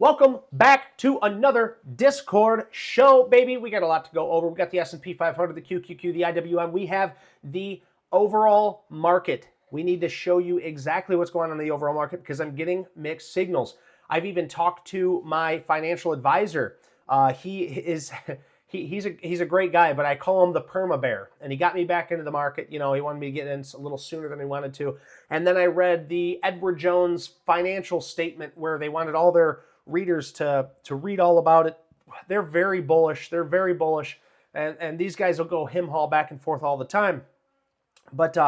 Welcome back to another Discord show, baby. We got a lot to go over. We got the S&P 500, the QQQ, the IWM. We have the overall market. We need to show you exactly what's going on in the overall market because I'm getting mixed signals. I've even talked to my financial advisor. He's a great guy, but I call him the perma bear. And he got me back into the market. You know, he wanted me to get in a little sooner than he wanted to. And then I read the Edward Jones financial statement where they wanted all their readers to read all about it. They're very bullish. And these guys will go him haul back and forth all the time. But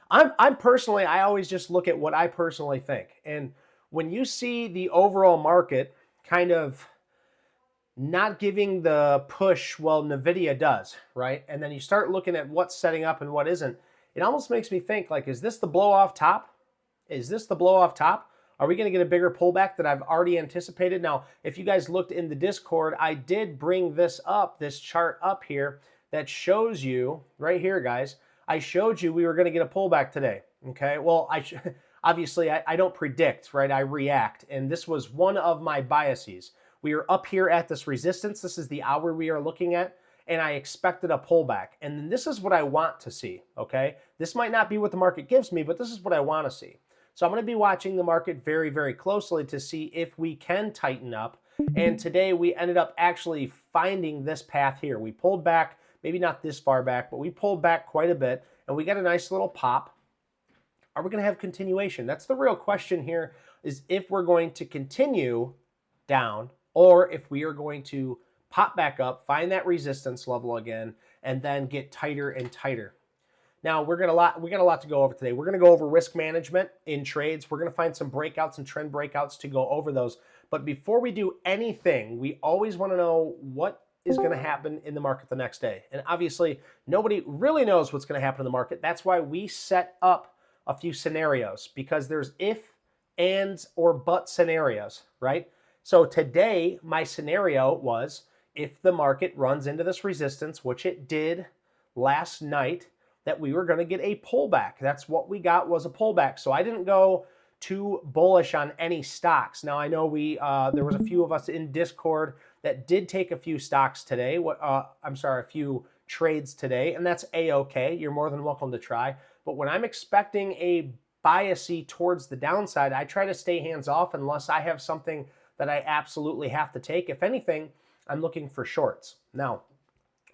I'm personally, I always just look at what I personally think. And when you see the overall market kind of not giving the push, well, NVIDIA does, right? And then you start looking at what's setting up and what isn't. It almost makes me think, like, is this the blow off top? Is this the blow off top? Are we going to get a bigger pullback that I've already anticipated? Now, if you guys looked in the Discord, I did bring this chart up here that shows you, right here, guys, I showed you we were going to get a pullback today, okay? Well, obviously, I don't predict, right? I react, and this was one of my biases. We are up here at this resistance. This is the hour we are looking at, and I expected a pullback. And then this is what I want to see, okay? This might not be what the market gives me, but this is what I want to see. So I'm going to be watching the market very, very closely to see if we can tighten up. And today we ended up actually finding this path here. We pulled back, maybe not this far back, but we pulled back quite a bit, and we got a nice little pop. Are we going to have continuation? That's the real question here, is if we're going to continue down or if we are going to pop back up, find that resistance level again, and then get tighter and tighter. Now, we got a lot to go over today. We're going to go over risk management in trades. We're going to find some breakouts and trend breakouts to go over those. But before we do anything, we always want to know what is going to happen in the market the next day. And obviously, nobody really knows what's going to happen in the market. That's why we set up a few scenarios, because there's if, ands, or but scenarios, right? So today, my scenario was if the market runs into this resistance, which it did last night, that we were going to get a pullback. That's what we got, was a pullback. So I didn't go too bullish on any stocks. Now I know there was a few of us in Discord that did take a few stocks today. A few trades today, and that's a-okay. You're more than welcome to try. But when I'm expecting a biasy towards the downside, I try to stay hands off unless I have something that I absolutely have to take. If anything, I'm looking for shorts. Now,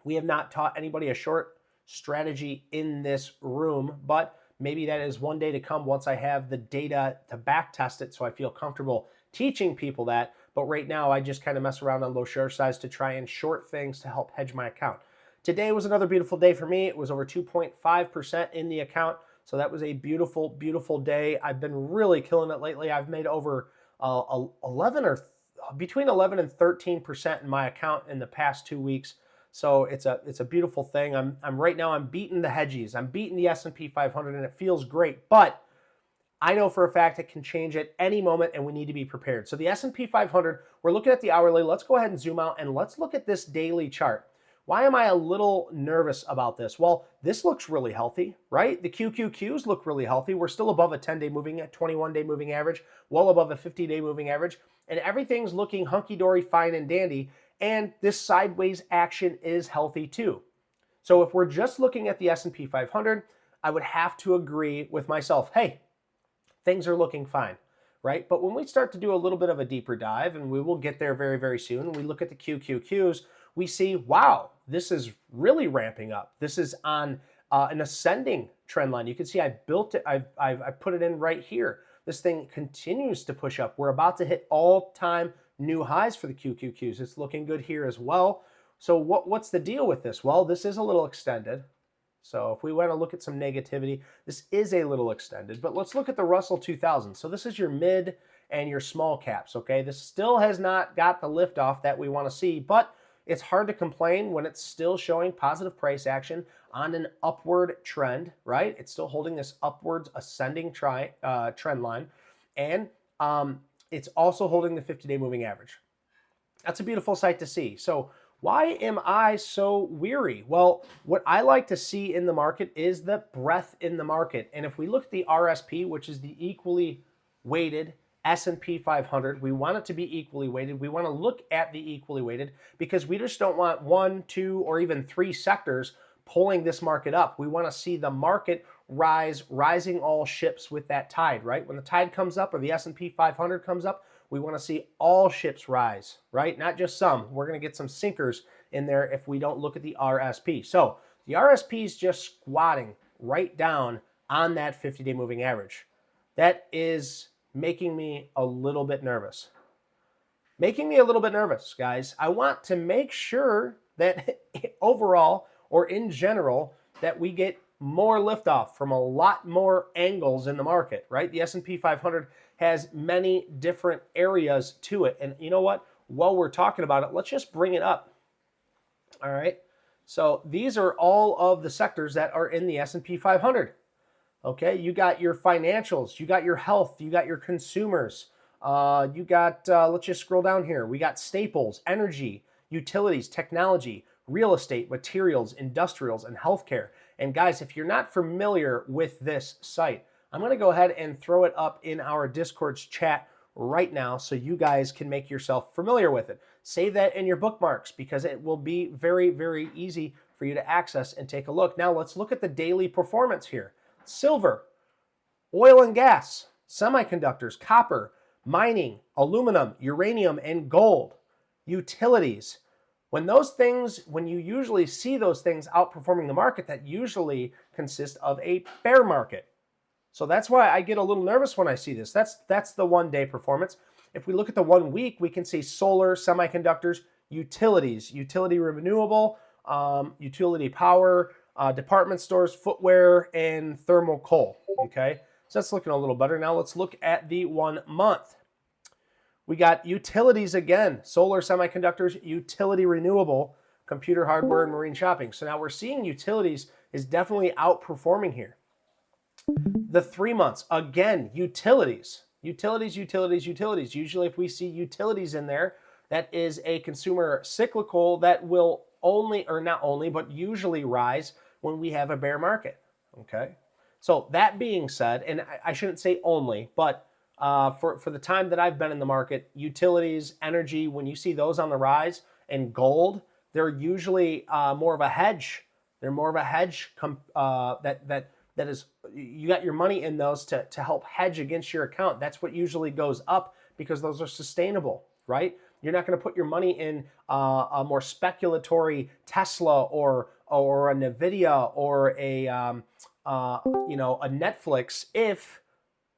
we have not taught anybody a short strategy in this room, but maybe that is one day to come once I have the data to back test it so I feel comfortable teaching people that. But right now, I just kind of mess around on low share size to try and short things to help hedge my account. Today was another beautiful day for me. It was over 2.5% in the account. So that was a beautiful, beautiful day. I've been really killing it lately. I've made over between 11 and 13% in my account in the past 2 weeks. So it's a beautiful thing. Right now I'm beating the hedgies. I'm beating the S&P 500 and it feels great, but I know for a fact it can change at any moment and we need to be prepared. So the S&P 500, we're looking at the hourly. Let's go ahead and zoom out and let's look at this daily chart. Why am I a little nervous about this? Well, this looks really healthy, right? The QQQs look really healthy. We're still above a 10-day moving, 21-day moving average, well above a 50-day moving average, and everything's looking hunky-dory, fine and dandy. And this sideways action is healthy too. So if we're just looking at the S&P 500, I would have to agree with myself, hey, things are looking fine, right? But when we start to do a little bit of a deeper dive, and we will get there very, very soon, we look at the QQQs, we see, wow, this is really ramping up. This is on an ascending trend line. You can see I built it, I put it in right here. This thing continues to push up. We're about to hit all-time new highs for the QQQs. It's looking good here as well. So what's the deal with this? Well, this is a little extended. So if we want to look at some negativity, this is a little extended. But let's look at the Russell 2000. So this is your mid and your small caps, okay? This still has not got the liftoff that we want to see, but it's hard to complain when it's still showing positive price action on an upward trend, right? It's still holding this upwards ascending trend line. And it's also holding the 50-day moving average. That's a beautiful sight to see. So why am I so weary? Well, what I like to see in the market is the breadth in the market. And if we look at the RSP, which is the equally weighted S&P 500. We want it to be equally weighted. We want to look at the equally weighted because we just don't want 1, 2, or even 3 sectors pulling this market up. We want to see the market rising all ships with that tide, right? When the tide comes up or the S&P 500 comes up, we want to see all ships rise, right? Not just some. We're going to get some sinkers in there if we don't look at the RSP. So the RSP is just squatting right down on that 50-day moving average. That is making me a little bit nervous. Making me a little bit nervous, guys. I want to make sure that overall or in general that we get more liftoff from a lot more angles in the market, right? The S&P 500 has many different areas to it. And you know what? While we're talking about it, let's just bring it up. All right. So these are all of the sectors that are in the S&P 500. Okay, you got your financials, you got your health, you got your consumers, you got, let's just scroll down here. We got staples, energy, utilities, technology, real estate, materials, industrials, and healthcare. And guys, if you're not familiar with this site, I'm going to go ahead and throw it up in our Discord's chat right now so you guys can make yourself familiar with it. Save that in your bookmarks because it will be very, very easy for you to access and take a look. Now let's look at the daily performance here. Silver, oil and gas, semiconductors, copper, mining, aluminum, uranium, and gold, utilities. When you usually see those things outperforming the market, that usually consists of a bear market. So that's why I get a little nervous when I see this. That's the 1-day performance. If we look at the 1 week, we can see solar, semiconductors, utilities, utility renewable, utility power, department stores, footwear, and thermal coal. Okay, so that's looking a little better. Now let's look at the 1 month. We got utilities again, solar, semiconductors, utility renewable, computer hardware, and marine shopping. So now we're seeing utilities is definitely outperforming here. The 3 months, again, utilities. Usually if we see utilities in there, that is a consumer cyclical that will only, or not only, but usually rise when we have a bear market, okay? So that being said, and I shouldn't say only, but for the time that I've been in the market, utilities, energy, when you see those on the rise, and gold, they're usually more of a hedge. They're more of a hedge that is, you got your money in those to help hedge against your account. That's what usually goes up because those are sustainable, right? You're not going to put your money in a more speculatory Tesla or a Nvidia or a Netflix if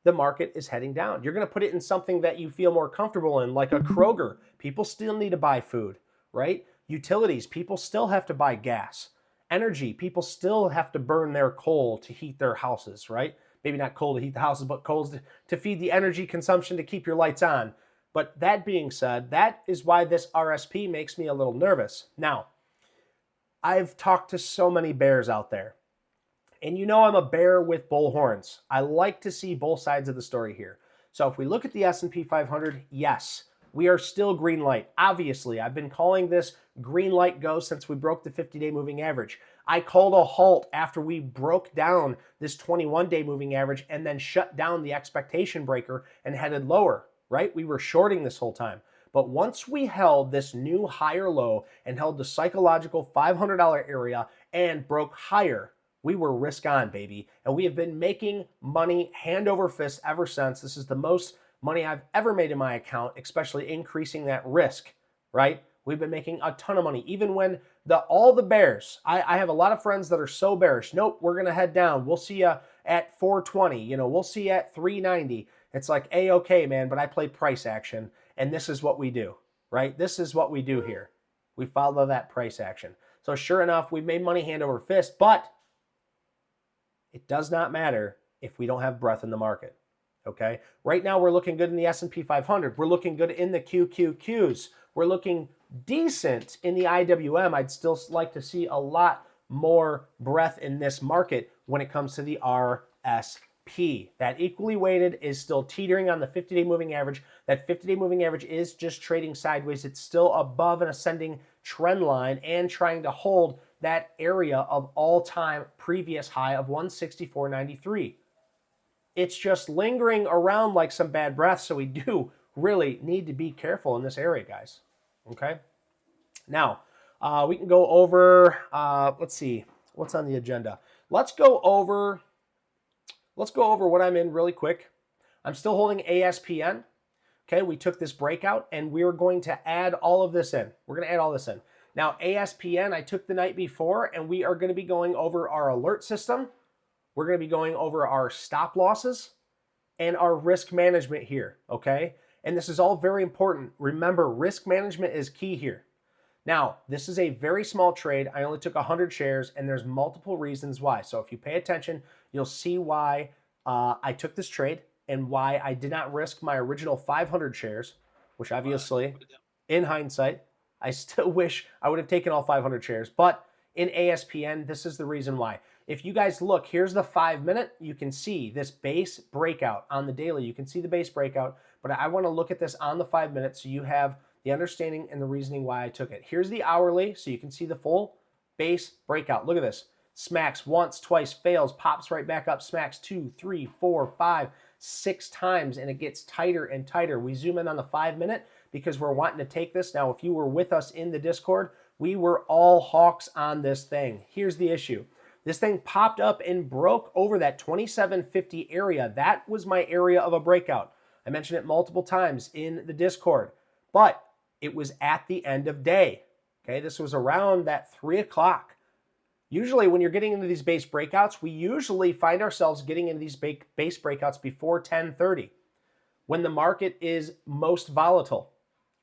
the market is heading down. You're going to put it in something that you feel more comfortable in, like a Kroger. People still need to buy food, right? Utilities, people still have to buy gas. Energy, people still have to burn their coal to heat their houses, right? Maybe not coal to heat the houses, but coals to feed the energy consumption to keep your lights on. But that being said, that is why this RSP makes me a little nervous. Now, I've talked to so many bears out there. And you know I'm a bear with bull horns. I like to see both sides of the story here. So if we look at the S&P 500, yes, we are still green light. Obviously, I've been calling this green light go since we broke the 50-day moving average. I called a halt after we broke down this 21-day moving average and then shut down the expectation breaker and headed lower, right? We were shorting this whole time. But once we held this new higher low and held the psychological $500 area and broke higher, we were risk on, baby. And we have been making money hand over fist ever since. This is the most money I've ever made in my account, especially increasing that risk, right? We've been making a ton of money. Even when all the bears, I have a lot of friends that are so bearish. Nope, we're going to head down. We'll see you at 420. We'll see you at 390. It's like, okay, man, but I play price action. And this is what we do, right? This is what we do here. We follow that price action. So sure enough, we've made money hand over fist, but it does not matter if we don't have breath in the market, okay? Right now, we're looking good in the S&P 500. We're looking good in the QQQs. We're looking decent in the IWM. I'd still like to see a lot more breath in this market when it comes to the RSP. That equally weighted is still teetering on the 50-day moving average. That 50-day moving average is just trading sideways. It's still above an ascending trend line and trying to hold that area of all-time previous high of 164.93. it's just lingering around like some bad breath. So we do really need to be careful in this area, guys. Okay. Now, we can go over, let's see, what's on the agenda. Let's go over what I'm in really quick. I'm still holding ASPN. Okay, we took this breakout and we're going to add all of this in. We're going to add all this in. Now, ASPN, I took the night before, and we are going to be going over our alert system. We're going to be going over our stop losses and our risk management here, okay? And this is all very important. Remember, risk management is key here. Now, this is a very small trade. I only took 100 shares, and there's multiple reasons why. So if you pay attention, you'll see why I took this trade and why I did not risk my original 500 shares, which obviously, in hindsight, I still wish I would have taken all 500 shares. But in ASPN, this is the reason why. If you guys look, here's the 5-minute. You can see this base breakout on the daily. You can see the base breakout, but I want to look at this on the 5-minute so you have the understanding and the reasoning why I took it. Here's the hourly, so you can see the full base breakout. Look at this. Smacks once, twice, fails, pops right back up, smacks 2, 3, 4, 5, 6 times, and it gets tighter and tighter. We zoom in on the 5-minute because we're wanting to take this. Now, if you were with us in the Discord, we were all hawks on this thing. Here's the issue. This thing popped up and broke over that 2750 area. That was my area of a breakout. I mentioned it multiple times in the Discord, but it was at the end of day. Okay, this was around that 3 o'clock. Usually when you're getting into these base breakouts, we usually find ourselves getting into these base breakouts before 10:30 when the market is most volatile,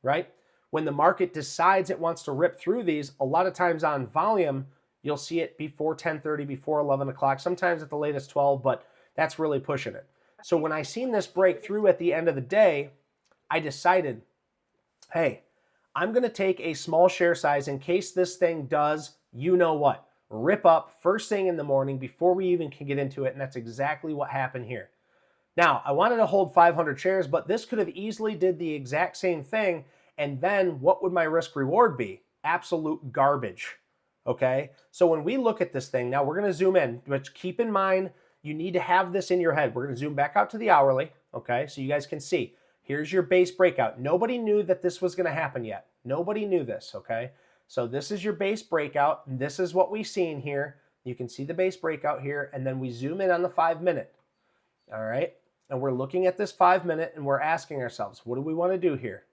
right? When the market decides it wants to rip through these, a lot of times on volume, you'll see it before 10:30, before 11 o'clock, sometimes at the latest 12, but that's really pushing it. So when I seen this break through at the end of the day, I decided, hey, I'm going to take a small share size in case this thing does, you know what, rip up first thing in the morning before we even can get into it, and that's exactly what happened here. Now, I wanted to hold 500 shares, but this could have easily did the exact same thing, and then what would my risk reward be? Absolute garbage, okay? So when we look at this thing, now we're going to zoom in, but keep in mind, you need to have this in your head. We're going to zoom back out to the hourly, okay, so you guys can see. Here's your base breakout. Nobody knew that this was going to happen yet. Nobody knew this, okay? So this is your base breakout, and this is what we've seen here. You can see the base breakout here, and then we zoom in on the 5-minute, all right? And we're looking at this 5-minute, and we're asking ourselves, what do we want to do here?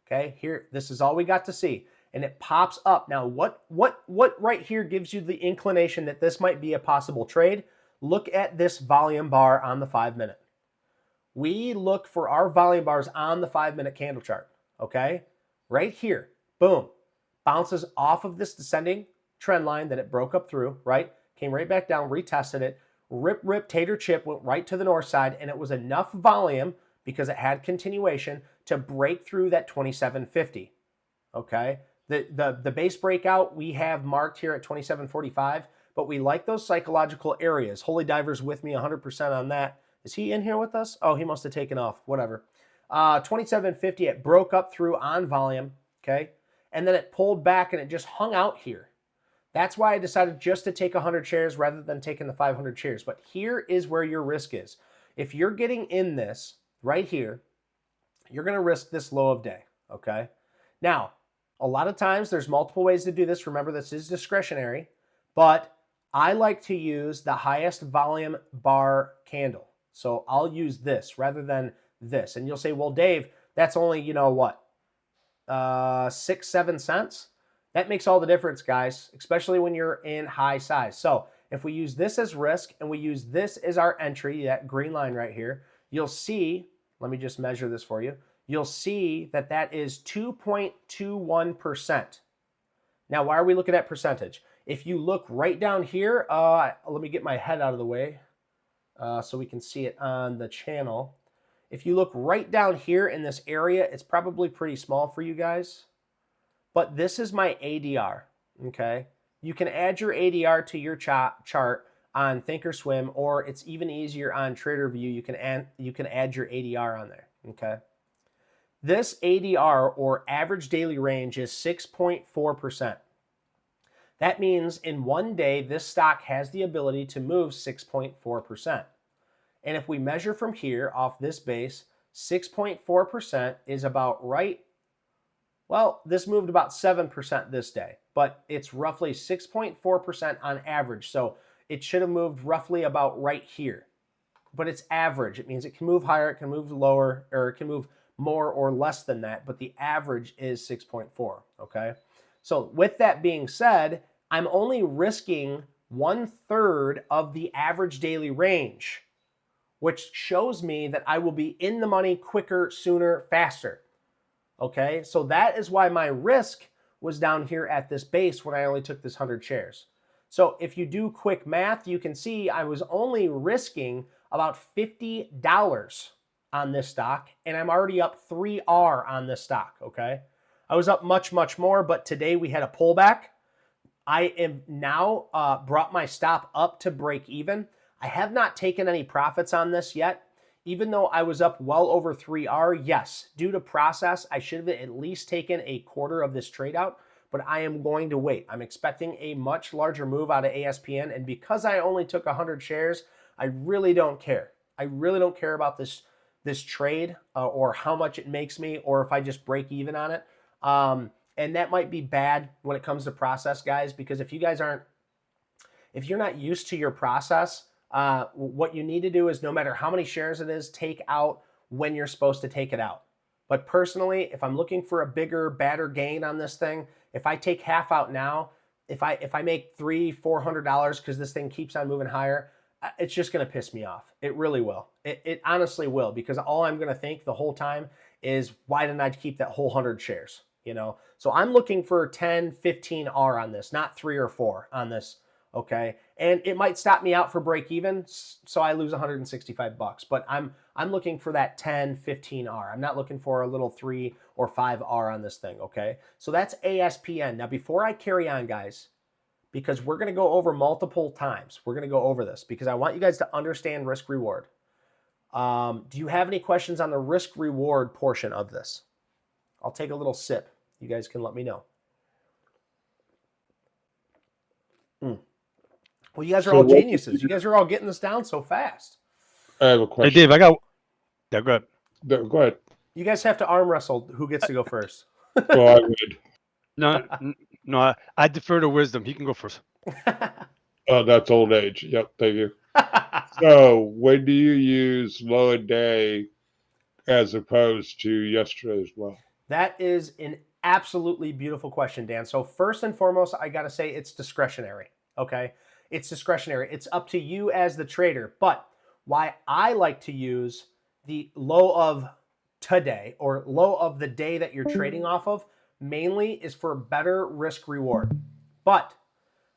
Okay, here, this is all we got to see. And it pops up. Now, what right here gives you the inclination that this might be a possible trade? Look at this volume bar on the 5-minute. We look for our volume bars on the 5-minute candle chart, okay? Right here, boom, bounces off of this descending trend line that it broke up through, right? Came right back down, retested it, rip, tater chip, went right to the north side, and it was enough volume because it had continuation to break through that 2750, okay? The base breakout we have marked here at 2745, but we like those psychological areas. Holy Diver's with me 100% on that. Is he in here with us? Oh, he must have taken off, whatever. 2750, it broke up through on volume, okay? And then it pulled back and it just hung out here. That's why I decided just to take 100 shares rather than taking the 500 shares. But here is where your risk is. If you're getting in this right here, you're going to risk this low of day, okay? Now, a lot of times there's multiple ways to do this. Remember, this is discretionary, but I like to use the highest volume bar candle. So I'll use this rather than this. And you'll say, well, Dave, that's only, you know what, 6-7 cents? That makes all the difference, guys, especially when you're in high size. So if we use this as risk and we use this as our entry, that green line right here, you'll see, let me just measure this for you. You'll see that that is 2.21%. Now, why are we looking at percentage? If you look right down here, let me get my head out of the way so we can see it on the channel. If you look right down here in this area, it's probably pretty small for you guys. But this is my ADR, okay? You can add your ADR to your chart on Thinkorswim, or it's even easier on TraderView. You can add your ADR on there, okay? This ADR, or average daily range, is 6.4%. That means in one day, this stock has the ability to move 6.4%. And if we measure from here off this base, 6.4% is about right. Well, this moved about 7% this day, but it's roughly 6.4% on average. So it should have moved roughly about right here. But it's average. It means it can move higher, it can move lower, or it can move more or less than that, but the average is 6.4, okay? So with that being said, I'm only risking 1/3 of the average daily range, which shows me that I will be in the money quicker, sooner, faster, okay? So that is why my risk was down here at this base when I only took this 100 shares. So if you do quick math, you can see I was only risking about $50 on this stock, and I'm already up 3R on this stock, okay? I was up much, much more, but today we had a pullback. I am now brought my stop up to break even. I have not taken any profits on this yet. Even though I was up well over 3R, yes, due to process, I should have at least taken a quarter of this trade out, but I am going to wait. I'm expecting a much larger move out of ASPN, and because I only took 100 shares, I really don't care. I really don't care about this trade or how much it makes me or if I just break even on it. And that might be bad when it comes to process, guys, because if you're not used to your process, what you need to do is no matter how many shares it is, take out when you're supposed to take it out. But personally, if I'm looking for a bigger, badder gain on this thing, if I take half out now, if I make $300-400 because this thing keeps on moving higher, it's just going to piss me off. It really will. It honestly will, because all I'm going to think the whole time is, why didn't I keep that whole 100 shares? You know, so I'm looking for 10, 15R on this, not 3 or 4 on this. Okay. And it might stop me out for break even, so I lose 165 bucks, but I'm looking for that 10, 15R. I'm not looking for a little 3 or 5R on this thing. Okay. So that's ASPN. Now, before I carry on, guys, because we're going to go over multiple times, we're going to go over this because I want you guys to understand risk reward. Do you have any questions on the risk reward portion of this? I'll take a little sip. You guys can let me know. Well, you guys are all geniuses. You guys are all getting this down so fast. I have a question. Hey, Dave, go ahead. Go ahead. You guys have to arm wrestle who gets to go first. Oh, I would. No, I defer to wisdom. He can go first. Oh, that's old age. Yep, thank you. So, when do you use low a day as opposed to yesterday as well? That is an absolutely beautiful question, Dan. So first and foremost, I got to say it's discretionary, okay? It's discretionary. It's up to you as the trader. But why I like to use the low of today or low of the day that you're trading off of mainly is for better risk reward. But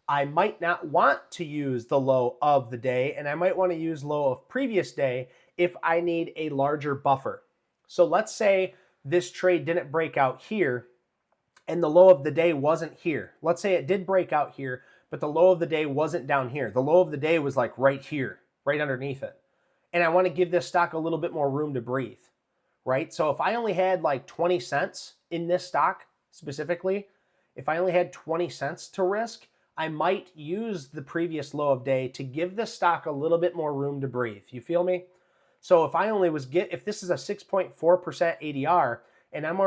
I might not want to use the low of the day, and I might want to use low of previous day if I need a larger buffer. So let's say this trade didn't break out here and the low of the day wasn't here. Let's say it did break out here, but the low of the day wasn't down here. The low of the day was like right here, right underneath it. And I want to give this stock a little bit more room to breathe, right? So if I only had like 20 cents in this stock specifically, if I only had 20 cents to risk, I might use the previous low of day to give this stock a little bit more room to breathe. You feel me? So if I only was if this is a 6.4% ADR and I'm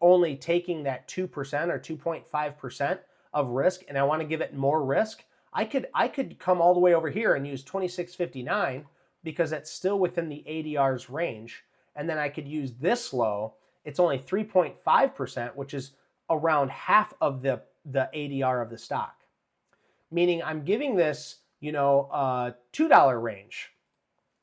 only taking that 2% or 2.5% of risk and I want to give it more risk, I could come all the way over here and use 26.59 because that's still within the ADR's range. And then I could use this low. It's only 3.5%, which is around half of the ADR of the stock. Meaning I'm giving this, $2 range.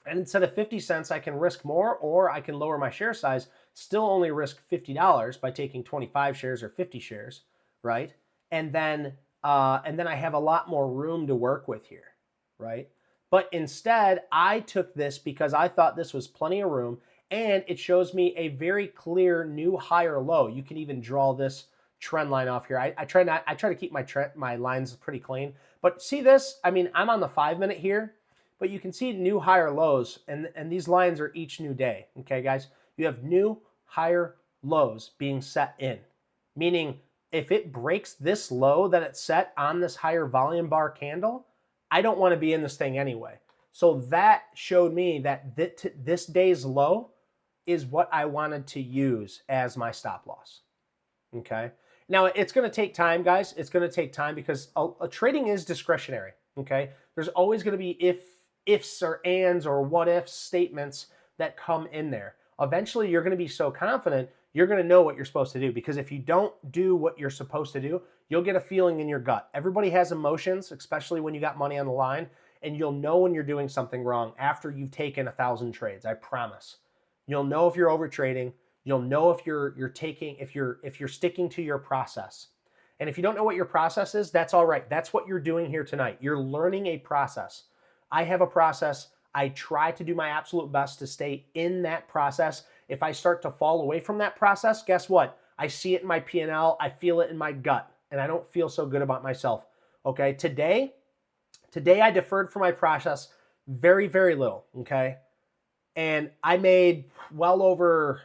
And instead of 50 cents, I can risk more, or I can lower my share size, still only risk $50 by taking 25 shares or 50 shares, right? And then I have a lot more room to work with here, right? But instead, I took this because I thought this was plenty of room, and it shows me a very clear new higher low. You can even draw this trend line off here. I try to keep my lines pretty clean. But see this? I mean, I'm on the 5-minute here. But you can see new higher lows, and these lines are each new day, okay, guys? You have new higher lows being set in, meaning if it breaks this low that it's set on this higher volume bar candle, I don't want to be in this thing anyway. So that showed me that this day's low is what I wanted to use as my stop loss. Okay. Now it's going to take time, guys. It's going to take time because a trading is discretionary. Okay. There's always going to be ifs or ands or what if statements that come in there. Eventually, you're going to be so confident, you're going to know what you're supposed to do. Because if you don't do what you're supposed to do, you'll get a feeling in your gut. Everybody has emotions, especially when you got money on the line, and you'll know when you're doing something wrong after you've taken 1,000 trades. I promise. You'll know if you're over trading. You'll know if you're sticking to your process. And if you don't know what your process is, that's all right. That's what you're doing here tonight. You're learning a process. I have a process. I try to do my absolute best to stay in that process. If I start to fall away from that process, guess what? I see it in my P&L. I feel it in my gut, and I don't feel so good about myself. Okay, today I deferred from my process very, very little, okay? And I made well over,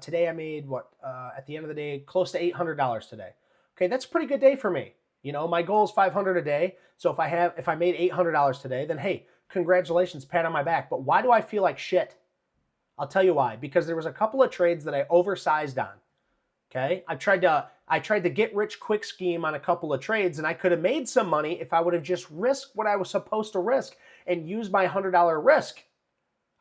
today I made at the end of the day, close to $800 today. Okay, that's a pretty good day for me. You know, my goal is 500 a day. So if I made $800 today, then hey, congratulations, pat on my back. But why do I feel like shit? I'll tell you why. Because there was a couple of trades that I oversized on. Okay, I tried to get rich quick scheme on a couple of trades, and I could have made some money if I would have just risked what I was supposed to risk and used my $100 risk.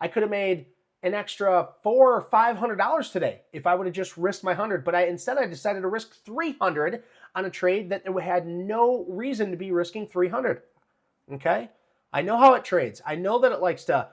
I could have made an extra $400 or $500 today if I would have just risked my 100. But instead I decided to risk 300 on a trade that had no reason to be risking 300. Okay, I know how it trades. I know that it likes to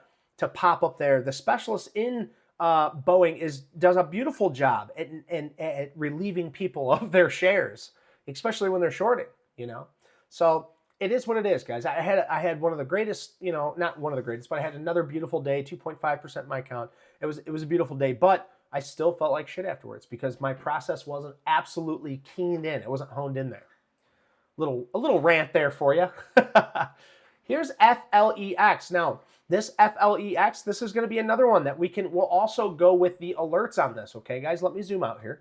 pop up there. The specialist in Boeing does a beautiful job at relieving people of their shares, especially when they're shorting, you know. So it is what it is, guys. I had one of the greatest, you know, not one of the greatest, but I had another beautiful day, 2.5% in my account. It was a beautiful day, but I still felt like shit afterwards because my process wasn't absolutely keened in. It wasn't honed in there. A little rant there for you. Here's FLEX. Now, this FLEX, this is going to be another one that we'll also go with the alerts on this. Okay, guys, let me zoom out here.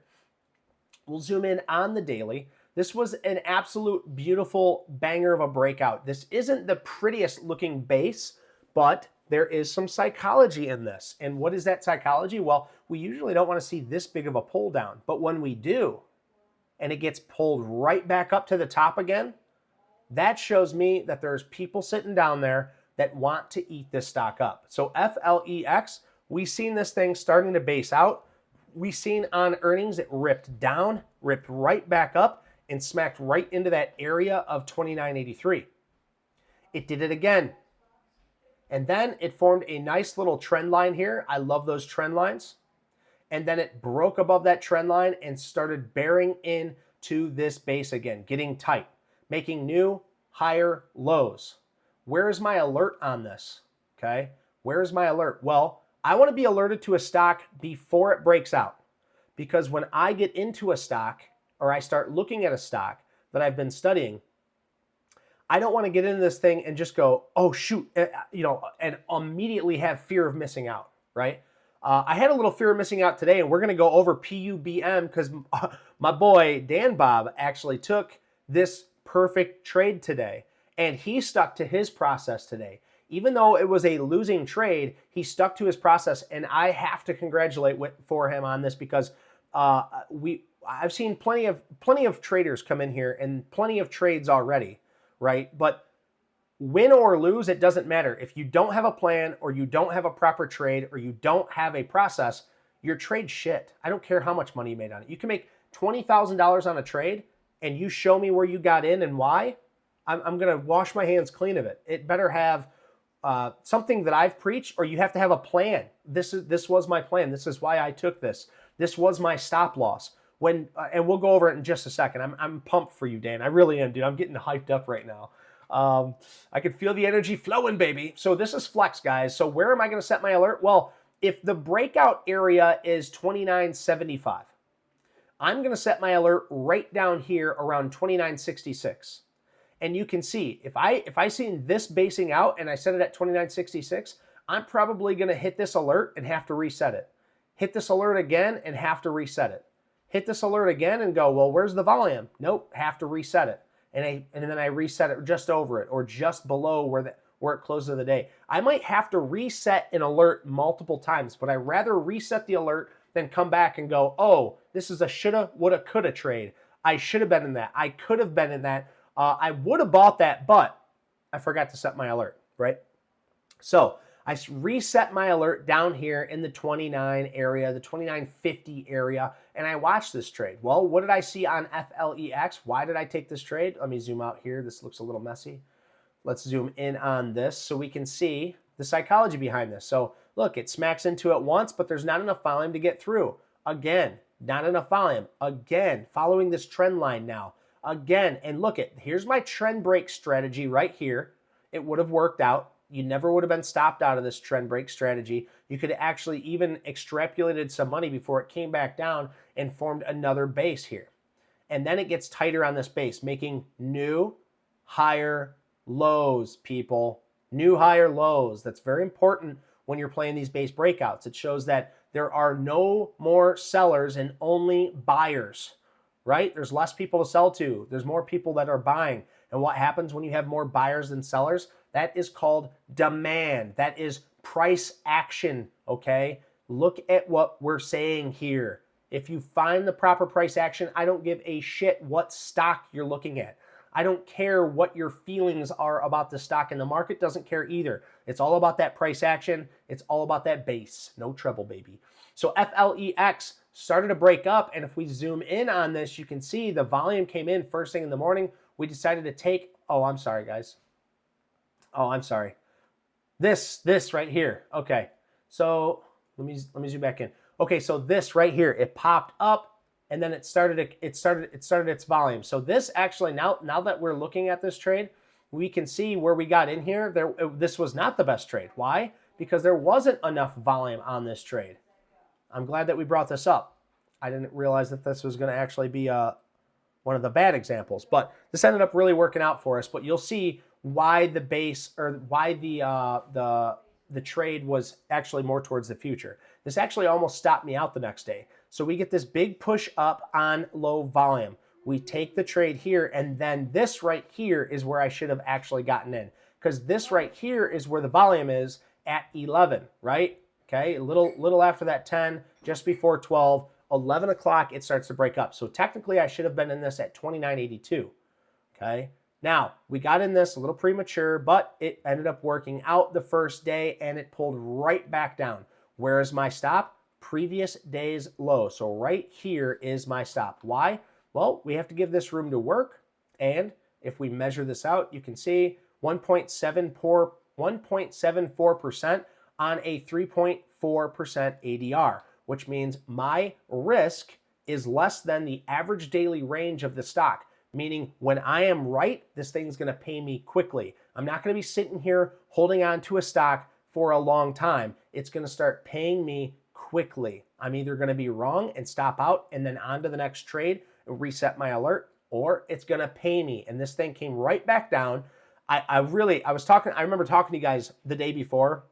We'll zoom in on the daily. This was an absolute beautiful banger of a breakout. This isn't the prettiest looking base, but there is some psychology in this. And what is that psychology? Well, we usually don't want to see this big of a pull down, but when we do, and it gets pulled right back up to the top again, that shows me that there's people sitting down there that want to eat this stock up. So FLEX, we've seen this thing starting to base out. We've seen on earnings it ripped down, ripped right back up, and smacked right into that area of 29.83. It did it again. And then it formed a nice little trend line here. I love those trend lines. And then it broke above that trend line and started bearing into this base again, getting tight, making new higher lows. Where is my alert on this? Okay, where is my alert? Well, I want to be alerted to a stock before it breaks out, because when I get into a stock or I start looking at a stock that I've been studying, I don't want to get into this thing and just go, oh shoot, you know, and immediately have fear of missing out, right? I had a little fear of missing out today, and we're going to go over PUBM because my boy Dan Bob actually took this perfect trade today, and he stuck to his process today. Even though it was a losing trade, he stuck to his process, and I have to congratulate for him on this because I've seen plenty of traders come in here and plenty of trades already, right? But win or lose, it doesn't matter. If you don't have a plan or you don't have a proper trade or you don't have a process, your trade's shit. I don't care how much money you made on it. You can make $20,000 on a trade and you show me where you got in and why, I'm going to wash my hands clean of it. It better have something that I've preached, or you have to have a plan. This was my plan. This is why I took this. This was my stop loss. And we'll go over it in just a second. I'm pumped for you, Dan. I really am, dude. I'm getting hyped up right now. I can feel the energy flowing, baby. So this is Flex, guys. So where am I going to set my alert? Well, if the breakout area is 29.75, I'm going to set my alert right down here around 29.66. And you can see, if I seen this basing out and I set it at 29.66, I'm probably going to hit this alert and have to reset it. Hit this alert again and have to reset it. Hit this alert again and go, well, where's the volume? Nope, have to reset it. And then I reset it just over it or just below where it closes the day. I might have to reset an alert multiple times, but I'd rather reset the alert than come back and go, oh, this is a shoulda, woulda, coulda trade. I should have been in that. I could have been in that. I would have bought that, but I forgot to set my alert, right? So I reset my alert down here in the 29 area, the 29.50 area, and I watched this trade. Well, what did I see on FLEX? Why did I take this trade? Let me zoom out here. This looks a little messy. Let's zoom in on this so we can see the psychology behind this. So look, it smacks into it once, but there's not enough volume to get through. Again, not enough volume. Again, following this trend line now. Again, and look at, here's my trend break strategy right here. It would have worked out. You never would have been stopped out of this trend break strategy. You could have actually even extrapolated some money before it came back down and formed another base here. And then it gets tighter on this base, making new higher lows, people. New higher lows. That's very important when you're playing these base breakouts. It shows that there are no more sellers and only buyers, right? There's less people to sell to. There's more people that are buying. And what happens when you have more buyers than sellers? That is called demand. That is price action, okay? Look at what we're saying here. If you find the proper price action, I don't give a shit what stock you're looking at. I don't care what your feelings are about the stock, and the market doesn't care either. It's all about that price action. It's all about that base. No trouble, baby. So FLEX started to break up, and if we zoom in on this, you can see the volume came in first thing in the morning. We decided to take, oh, I'm sorry, guys. Oh, I'm sorry. This right here. Okay, so let me zoom back in. Okay, so this right here, it popped up, and then it started its volume. So this actually, now that we're looking at this trade, we can see where we got in here. This was not the best trade. Why? Because there wasn't enough volume on this trade. I'm glad that we brought this up. I didn't realize that this was going to actually be one of the bad examples, but this ended up really working out for us. But you'll see why the base, or why the trade was actually more towards the future. This actually almost stopped me out the next day. So we get this big push up on low volume. We take the trade here, and then this right here is where I should have actually gotten in, because this right here is where the volume is at 11, right? Okay, a little after that 10, just before 12, 11 o'clock, it starts to break up. So technically, I should have been in this at 29.82, okay? Now, we got in this a little premature, but it ended up working out the first day, and it pulled right back down. Where is my stop? Previous day's low. So right here is my stop. Why? Well, we have to give this room to work, and if we measure this out, you can see 1.74% on a 3.4% ADR, which means my risk is less than the average daily range of the stock. Meaning when I am right, this thing's going to pay me quickly. I'm not going to be sitting here holding on to a stock for a long time. It's going to start paying me quickly. I'm either going to be wrong and stop out and then on to the next trade and reset my alert, or it's going to pay me. And this thing came right back down. I remember talking to you guys the day before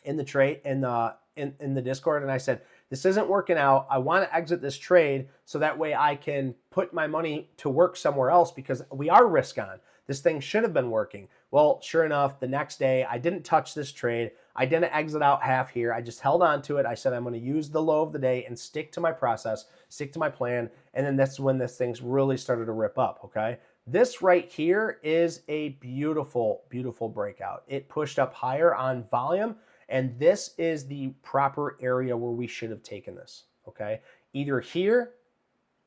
in the trade, in the Discord, and I said, this isn't working out. I want to exit this trade so that way I can put my money to work somewhere else, because we are risk on. This thing should have been working. Well, sure enough, the next day I didn't touch this trade. I didn't exit out half here. I just held on to it. I said I'm going to use the low of the day and stick to my process, stick to my plan, and then that's when this thing's really started to rip up, okay? This right here is a beautiful, beautiful breakout. It pushed up higher on volume, and this is the proper area where we should have taken this, okay? Either here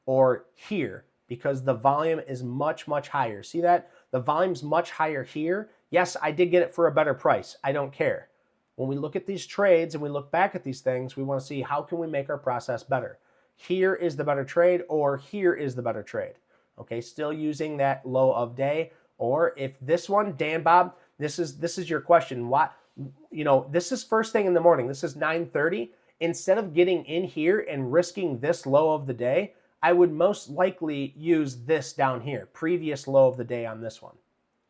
or here, because the volume is much, much higher. See that? The volume's much higher here. Yes, I did get it for a better price. I don't care. When we look at these trades and we look back at these things, we want to see how can we make our process better. Here is the better trade, or here is the better trade. Okay, still using that low of day. Or if this one, Dan Bob, this is your question. Why? You know, this is first thing in the morning. This is 9:30. Instead of getting in here and risking this low of the day, I would most likely use this down here, previous low of the day on this one.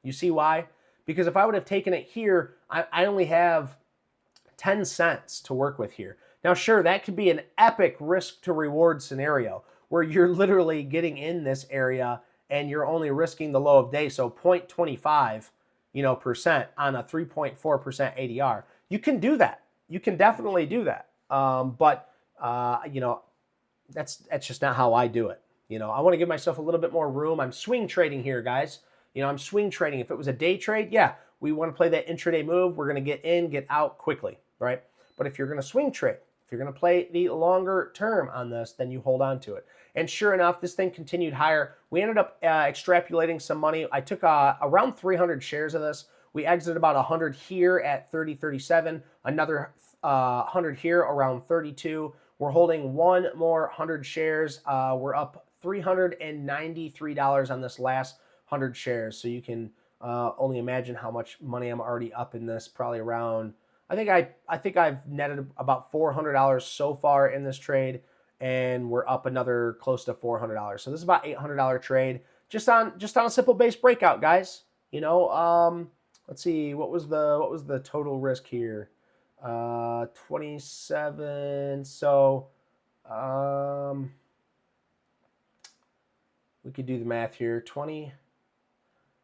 You see why? Because if I would have taken it here, I only have 10 cents to work with here. Now, sure, that could be an epic risk to reward scenario where you're literally getting in this area and you're only risking the low of day. So 0.25 percent on a 3.4% ADR. You can do that. You can definitely do that. But that's just not how I do it. I want to give myself a little bit more room. I'm swing trading here, guys. I'm swing trading. If it was a day trade, yeah, we want to play that intraday move. We're going to get in, get out quickly, right? But if you're going to swing trade, if you're going to play the longer term on this, then you hold on to it. And sure enough, this thing continued higher. We ended up extrapolating some money. I took around 300 shares of this. We exited about 100 here at 30.37, another 100 here around 32. We're holding one more 100 shares. We're up $393 on this last 100 shares. So you can only imagine how much money I'm already up in this. Probably around, I think I've netted about $400 so far in this trade, and we're up another close to $400. So this is about $800 trade just on a simple base breakout, guys. Let's see, what was the total risk here? 27. So we could do the math here. 20,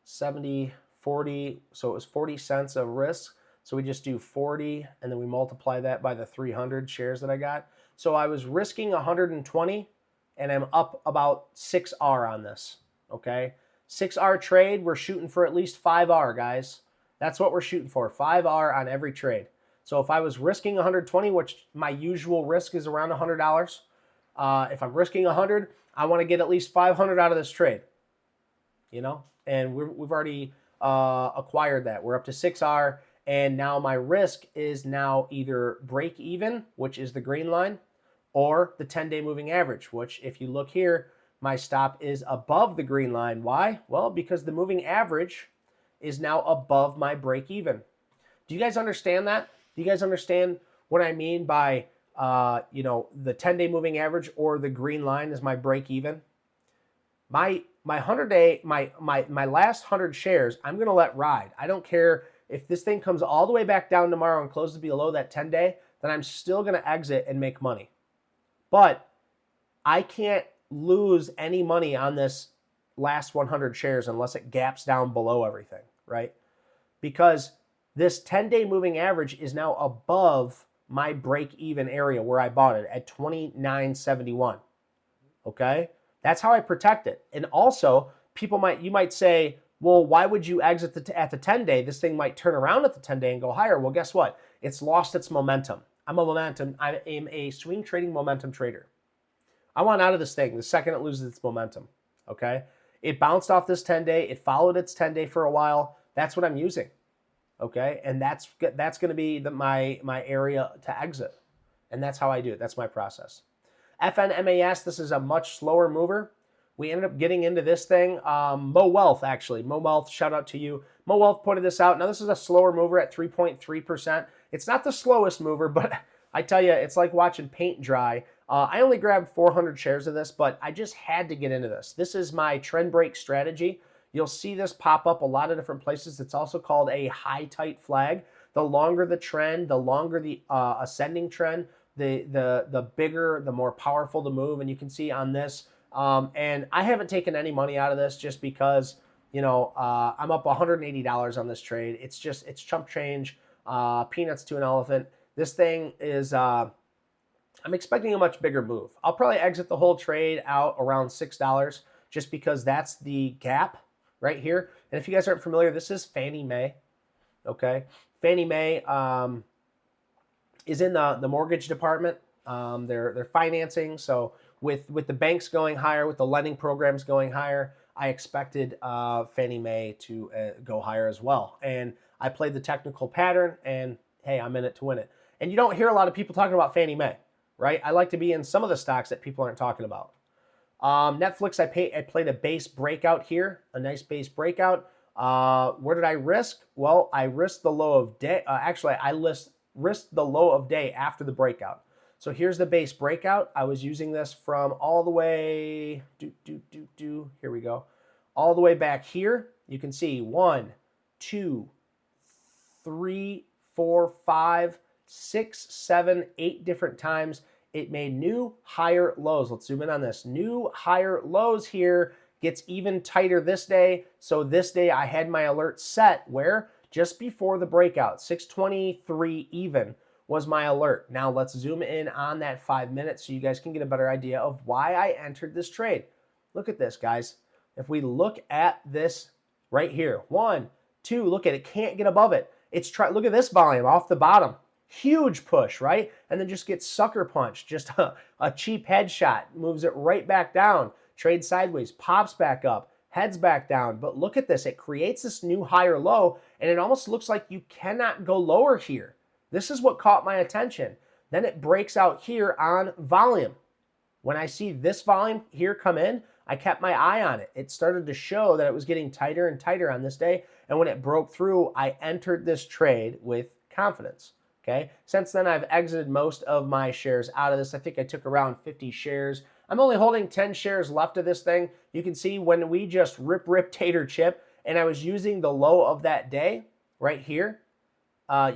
70, 40. So it was 40 cents of risk. So we just do 40, and then we multiply that by the 300 shares that I got. So I was risking 120, and I'm up about 6R on this, okay? 6R trade, we're shooting for at least 5R, guys. That's what we're shooting for, 5R on every trade. So if I was risking 120, which my usual risk is around $100, if I'm risking 100, I want to get at least 500 out of this trade, and we've already acquired that. We're up to 6R. And now my risk is now either break even, which is the green line, or the 10-day moving average, which if you look here, my stop is above the green line. Why? Well, because the moving average is now above my break even. Do you guys understand that? Do you guys understand what I mean by, the 10-day moving average or the green line is my break even? My 100-day, my last 100 shares, I'm going to let ride. I don't care. If this thing comes all the way back down tomorrow and closes below that 10-day, then I'm still going to exit and make money. But I can't lose any money on this last 100 shares unless it gaps down below everything, right? Because this 10-day moving average is now above my break-even area where I bought it at 29.71, okay? That's how I protect it. And also, you might say, well, why would you exit at the 10-day? This thing might turn around at the 10-day and go higher. Well, guess what? It's lost its momentum. I am a swing trading momentum trader. I want out of this thing the second it loses its momentum, okay? It bounced off this 10-day. It followed its 10-day for a while. That's what I'm using, okay? And that's going to be my area to exit. And that's how I do it. That's my process. FNMAS, this is a much slower mover. We ended up getting into this thing. Mo Wealth, actually. Mo Wealth, shout out to you. Mo Wealth pointed this out. Now, this is a slower mover at 3.3%. It's not the slowest mover, but I tell you, it's like watching paint dry. I only grabbed 400 shares of this, but I just had to get into this. This is my trend break strategy. You'll see this pop up a lot of different places. It's also called a high tight flag. The longer the trend, the longer the ascending trend, the bigger, the more powerful the move. And you can see on this, and I haven't taken any money out of this just because, I'm up $180 on this trade. It's chump change, peanuts to an elephant. This thing is, I'm expecting a much bigger move. I'll probably exit the whole trade out around $6 just because that's the gap right here. And if you guys aren't familiar, this is Fannie Mae, okay? Fannie Mae is in the mortgage department. They're financing, so with the banks going higher, with the lending programs going higher, I expected Fannie Mae to go higher as well. And I played the technical pattern, and hey, I'm in it to win it. And you don't hear a lot of people talking about Fannie Mae, right? I like to be in some of the stocks that people aren't talking about. Netflix, I played a base breakout here, a nice base breakout. Where did I risk? Well, I risked the low of day. I risked the low of day after the breakout. So here's the base breakout. I was using this from all the way, here we go. All the way back here. You can see 1, 2, 3, 4, 5, 6, 7, 8 different times. It made new higher lows. Let's zoom in on this. New higher lows here, gets even tighter this day. So this day I had my alert set where just before the breakout, 623 even was my alert. Now let's zoom in on that 5 minutes so you guys can get a better idea of why I entered this trade. Look at this, guys. If we look at this right here, 1, 2, look at it, can't get above it. Look at this volume off the bottom. Huge push, right? And then just gets sucker punched. Just a cheap headshot. Moves it right back down. Trades sideways. Pops back up. Heads back down. But look at this. It creates this new higher low. And it almost looks like you cannot go lower here. This is what caught my attention. Then it breaks out here on volume. When I see this volume here come in, I kept my eye on it. It started to show that it was getting tighter and tighter on this day. And when it broke through, I entered this trade with confidence. Okay. Since then, I've exited most of my shares out of this. I think I took around 50 shares. I'm only holding 10 shares left of this thing. You can see when we just rip, tater, chip, and I was using the low of that day right here.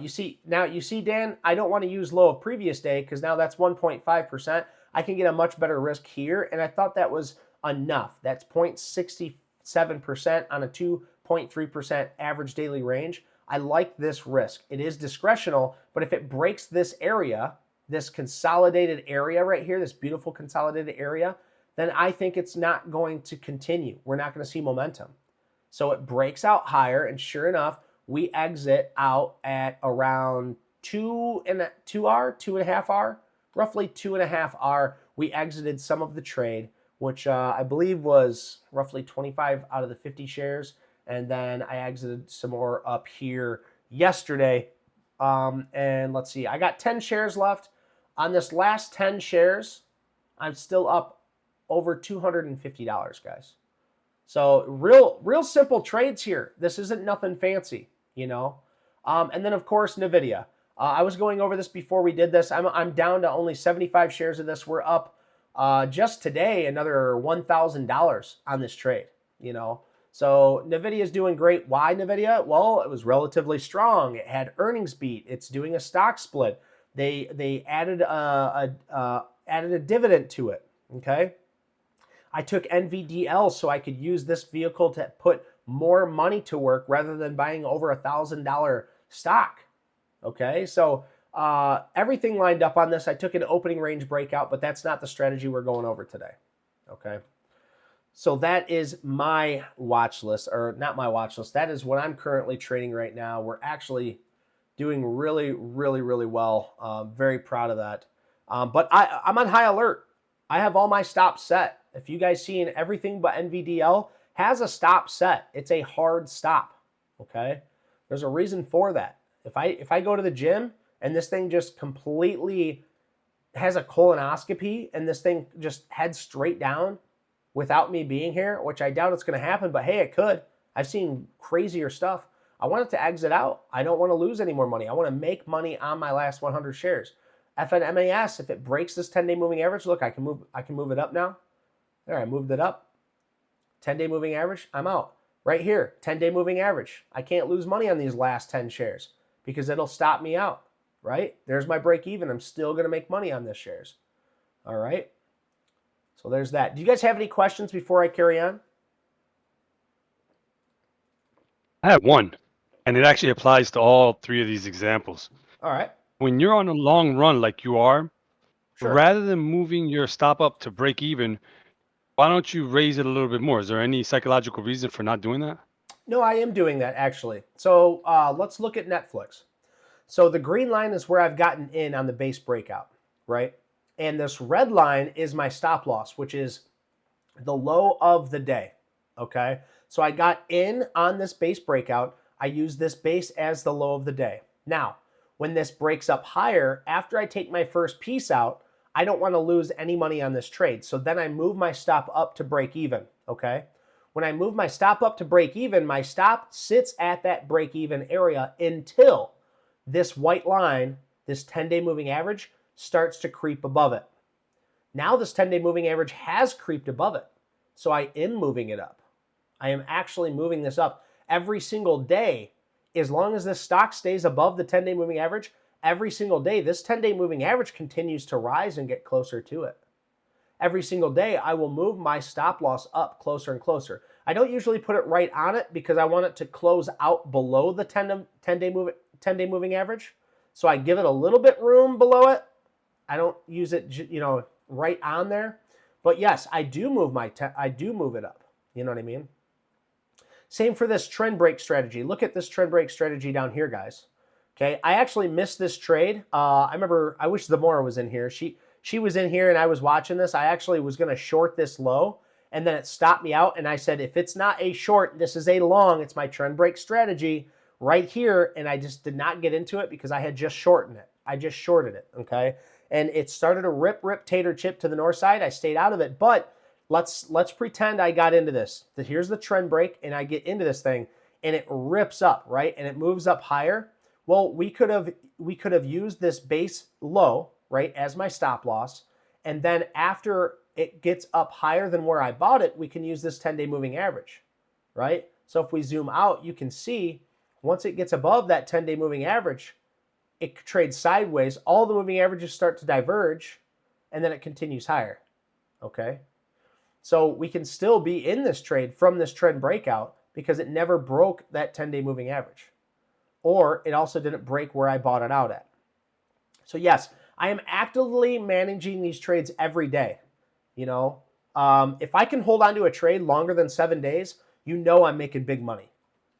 You see, Dan, I don't want to use low of previous day because now that's 1.5%. I can get a much better risk here. And I thought that was enough. That's 0.67% on a 2.3% average daily range. I like this risk. It is discretional, but if it breaks this area, this consolidated area right here, this beautiful consolidated area, then I think it's not going to continue. We're not going to see momentum. So it breaks out higher, and sure enough, we exit out at around 2.5 hour, roughly 2.5 hour. We exited some of the trade, which I believe was roughly 25 out of the 50 shares. And then I exited some more up here yesterday. And let's see, I got 10 shares left. On this last 10 shares, I'm still up over $250, guys. So real simple trades here. This isn't nothing fancy, you know. And then, of course, NVIDIA. I was going over this before we did this. I'm down to only 75 shares of this. We're up just today another $1,000 on this trade, you know. So NVIDIA is doing great. Why NVIDIA? Well, it was relatively strong. It had earnings beat. It's doing a stock split. They added a dividend to it. Okay. I took NVDL so I could use this vehicle to put more money to work rather than buying over $1,000 stock. Okay. So everything lined up on this. I took an opening range breakout, but that's not the strategy we're going over today. Okay. So that is my watch list, or not my watch list. That is what I'm currently trading right now. We're actually doing really well. Very proud of that. But I'm on high alert. I have all my stops set. If you guys seen everything but NVDL has a stop set. It's a hard stop. Okay. There's a reason for that. If I go to the gym and this thing just completely has a colonoscopy and this thing just heads straight down without me being here, which I doubt it's going to happen, but hey, it could. I've seen crazier stuff. I want it to exit out. I don't want to lose any more money. I want to make money on my last 100 shares. FNMAS, if it breaks this 10-day moving average, look, I can move it up now. There, I moved it up. 10-day moving average, I'm out. Right here, 10-day moving average. I can't lose money on these last 10 shares because it'll stop me out, right? There's my break even. I'm still going to make money on this shares. All right. So there's that. Do you guys have any questions before I carry on? I have one, and it actually applies to all three of these examples. All right. When you're on a long run like you are, Sure. rather than moving your stop up to break even, why don't you raise it a little bit more? Is there any psychological reason for not doing that? No, I am doing that actually. So let's look at Netflix. So the green line is where I've gotten in on the base breakout, right? And this red line is my stop loss, which is the low of the day, okay? So I got in on this base breakout. I use this base as the low of the day. Now, when this breaks up higher, after I take my first piece out, I don't want to lose any money on this trade. So then I move my stop up to break even, okay? When I move my stop up to break even, my stop sits at that break even area until this white line, this 10-day moving average, starts to creep above it. Now this 10-day moving average has creeped above it. So I am moving it up. I am actually moving this up every single day. As long as this stock stays above the 10-day moving average, every single day, this 10-day moving average continues to rise and get closer to it. every single day, I will move my stop loss up closer and closer. I don't usually put it right on it because I want it to close out below the 10-day moving average. So I give it a little bit room below it. I don't use it, right on there. But yes, I do move it up. You know what I mean? Same for this trend break strategy. Look at this trend break strategy down here, guys. Okay, I actually missed this trade. I wish Zamora was in here. She was in here and I was watching this. I actually was going to short this low, and then it stopped me out. And I said, if it's not a short, this is a long. It's my trend break strategy right here. And I just did not get into it because I had just shortened it. I just shorted it, okay? And it started to rip tater chip to the north side. I stayed out of it, but let's pretend I got into this. Here's the trend break, and I get into this thing, and it rips up, right? And it moves up higher. Well, we could have used this base low, right, as my stop loss, and then after it gets up higher than where I bought it, we can use this 10-day moving average, right? So if we zoom out, you can see once it gets above that 10-day moving average, it trades sideways. All the moving averages start to diverge, and then it continues higher, okay? So we can still be in this trade from this trend breakout because it never broke that 10-day moving average. Or it also didn't break where I bought it out at. So yes, I am actively managing these trades every day. If I can hold on to a trade longer than 7 days, I'm making big money.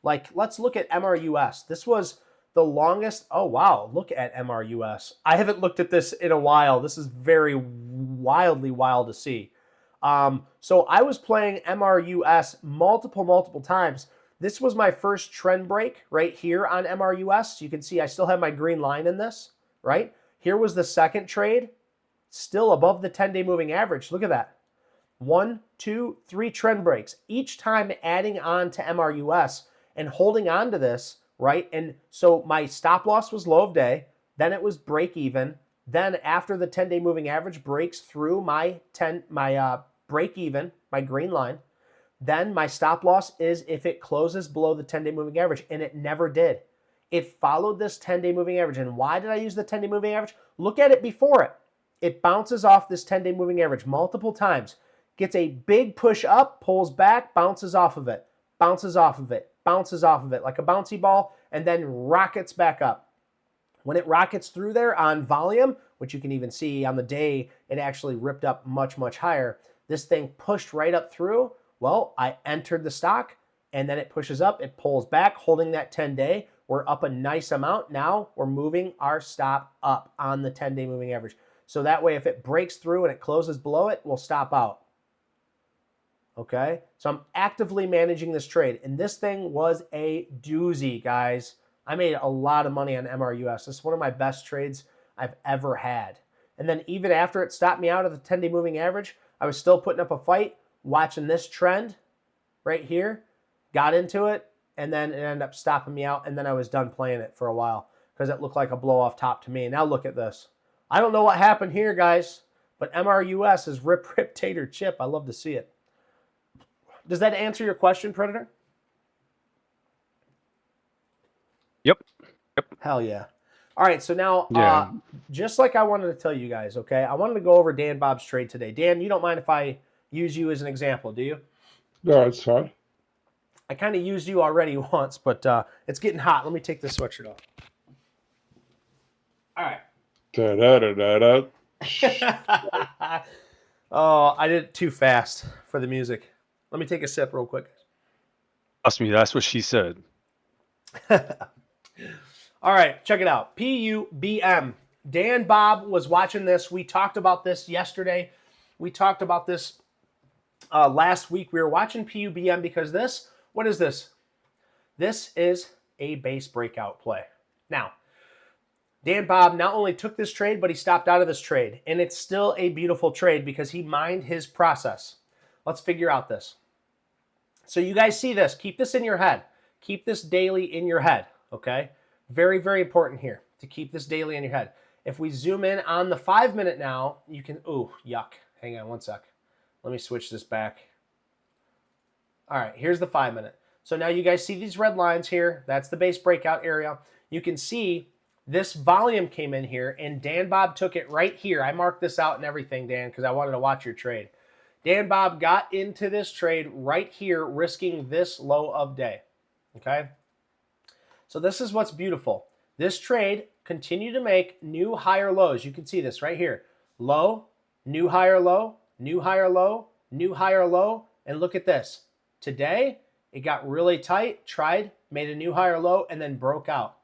Like, let's look at MRUS. This was the longest. Oh, wow. Look at MRUS. I haven't looked at this in a while. This is very wildly wild to see. So I was playing MRUS multiple times. This was my first trend break right here on MRUS. You can see I still have my green line in this, right? Here was the second trade, still above the 10-day moving average. Look at that. 1, 2, 3 trend breaks. Each time adding on to MRUS and holding on to this, right? And so my stop loss was low of day. Then it was break even. Then after the 10-day moving average breaks through my break even, my green line, then my stop loss is if it closes below the 10-day moving average, and it never did. It followed this 10-day moving average. And why did I use the 10-day moving average? Look at it before it. It bounces off this 10-day moving average multiple times, gets a big push up, pulls back, bounces off of it, bounces off of it, bounces off of it like a bouncy ball, and then rockets back up. When it rockets through there on volume, which you can even see on the day, it actually ripped up much higher. This thing pushed right up through. Well, I entered the stock, and then it pushes up, it pulls back, holding that 10-day. We're up a nice amount. Now we're moving our stop up on the 10-day moving average. So that way, if it breaks through and it closes below it, we'll stop out. Okay? So I'm actively managing this trade. And this thing was a doozy, guys. I made a lot of money on MRUS. This is one of my best trades I've ever had. And then even after it stopped me out of the 10-day moving average, I was still putting up a fight, watching this trend right here, got into it, and then it ended up stopping me out, and then I was done playing it for a while because it looked like a blow-off top to me. Now look at this. I don't know what happened here, guys, but MRUS is rip, tater, chip. I love to see it. Does that answer your question, Predator? Yep. Hell yeah. All right, so now, just like I wanted to tell you guys, okay, I wanted to go over Dan Bob's trade today. Dan, you don't mind if I use you as an example, do you? No, it's fine. I kind of used you already once, but it's getting hot. Let me take this sweatshirt off. All right. Da-da-da-da-da. Oh, I did it too fast for the music. Let me take a sip real quick. Trust me, that's what she said. All right, check it out. PUBM. Dan Bob was watching this. We talked about this yesterday. We talked about this last week. We were watching PUBM because this, what is this? This is a base breakout play. Now, Dan Bob not only took this trade, but he stopped out of this trade. And it's still a beautiful trade because he mined his process. Let's figure out this. So you guys see this. Keep this in your head. Keep this daily in your head, okay? Very, very important here to keep this daily in your head. If we zoom in on the 5 minute now, you can, ooh, yuck. Hang on one sec. Let me switch this back. All right, here's the 5 minute. So now you guys see these red lines here. That's the base breakout area. You can see This volume came in here, and Dan Bob took it right here. I marked this out and everything, Dan, because I wanted to watch your trade. Dan Bob got into this trade right here, risking this low of day. Okay? So this is what's beautiful. This trade continued to make new higher lows. You can see this right here. Low, new higher low, new higher low, new higher low, and look at this. Today, it got really tight, made a new higher low, and then broke out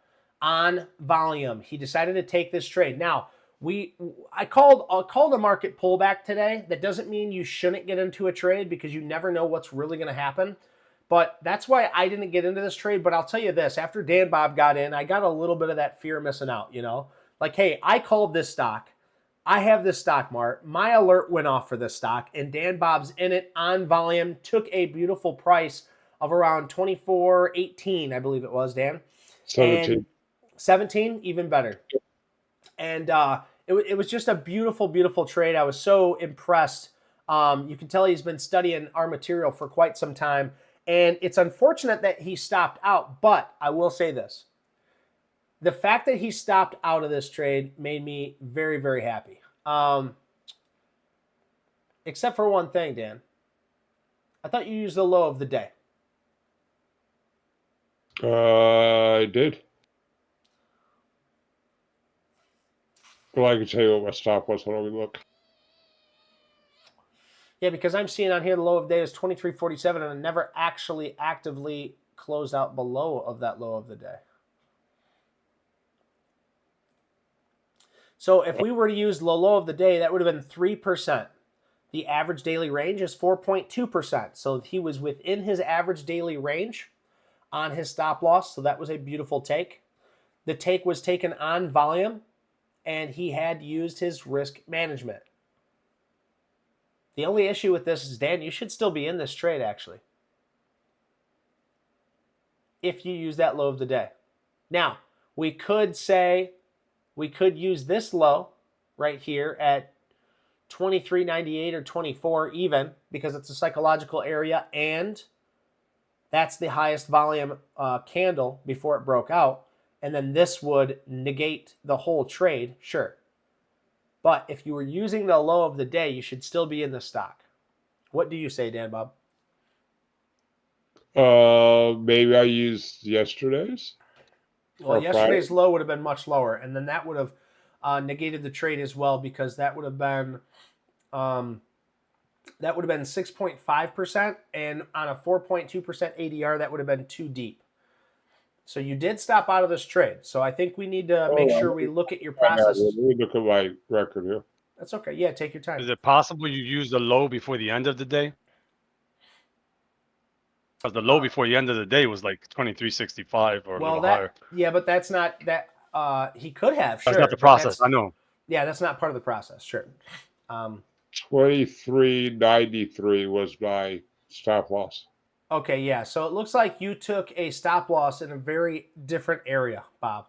on volume. He decided to take this trade. Now, I called a market pullback today. That doesn't mean you shouldn't get into a trade because you never know what's really going to happen. But that's why I didn't get into this trade. But I'll tell you this, after Dan Bob got in, I got a little bit of that fear of missing out, you know? Like, hey, I called this stock. I have this stock, Mart. My alert went off for this stock, and Dan Bob's in it on volume, took a beautiful price of around 24.18, I believe it was, Dan. 17. And 17, even better. And it was just a beautiful, beautiful trade. I was so impressed. You can tell he's been studying our material for quite some time. And it's unfortunate that he stopped out, but I will say this. The fact that he stopped out of this trade made me very, very happy. Except for one thing, Dan. I thought you used the low of the day. I did. Well, I can tell you what my stop was when we look. Yeah, because I'm seeing on here the low of the day is 23.47, and I never actually actively closed out below of that low of the day. So if we were to use the low of the day, that would have been 3%. The average daily range is 4.2%. So he was within his average daily range on his stop loss. So that was a beautiful take. The take was taken on volume, and he had used his risk management. The only issue with this is, Dan, you should still be in this trade, actually, if you use that low of the day. Now, we could use this low right here at 23.98 or 24 even, because it's a psychological area, and that's the highest volume candle before it broke out. And then this would negate the whole trade, sure. But if you were using the low of the day, you should still be in the stock. What do you say, Dan Bob? Maybe I used yesterday's. Well, or yesterday's Friday. low would have been much lower, and then that would have negated the trade as well, because that would have been 6.5%, and on a 4.2% ADR, that would have been too deep. So you did stop out of this trade. So I think we need to make sure we look at your process. Let me look at my record here. That's okay. Yeah, take your time. Is it possible you use the low before the end of the day? Because the low before the end of the day was like 23.65 or a little higher. Yeah, but that's not that. He could have. Sure. That's not the process. I know. Yeah, that's not part of the process. Sure. 23.93 was my stop loss. Okay, yeah. So it looks like you took a stop loss in a very different area, Bob.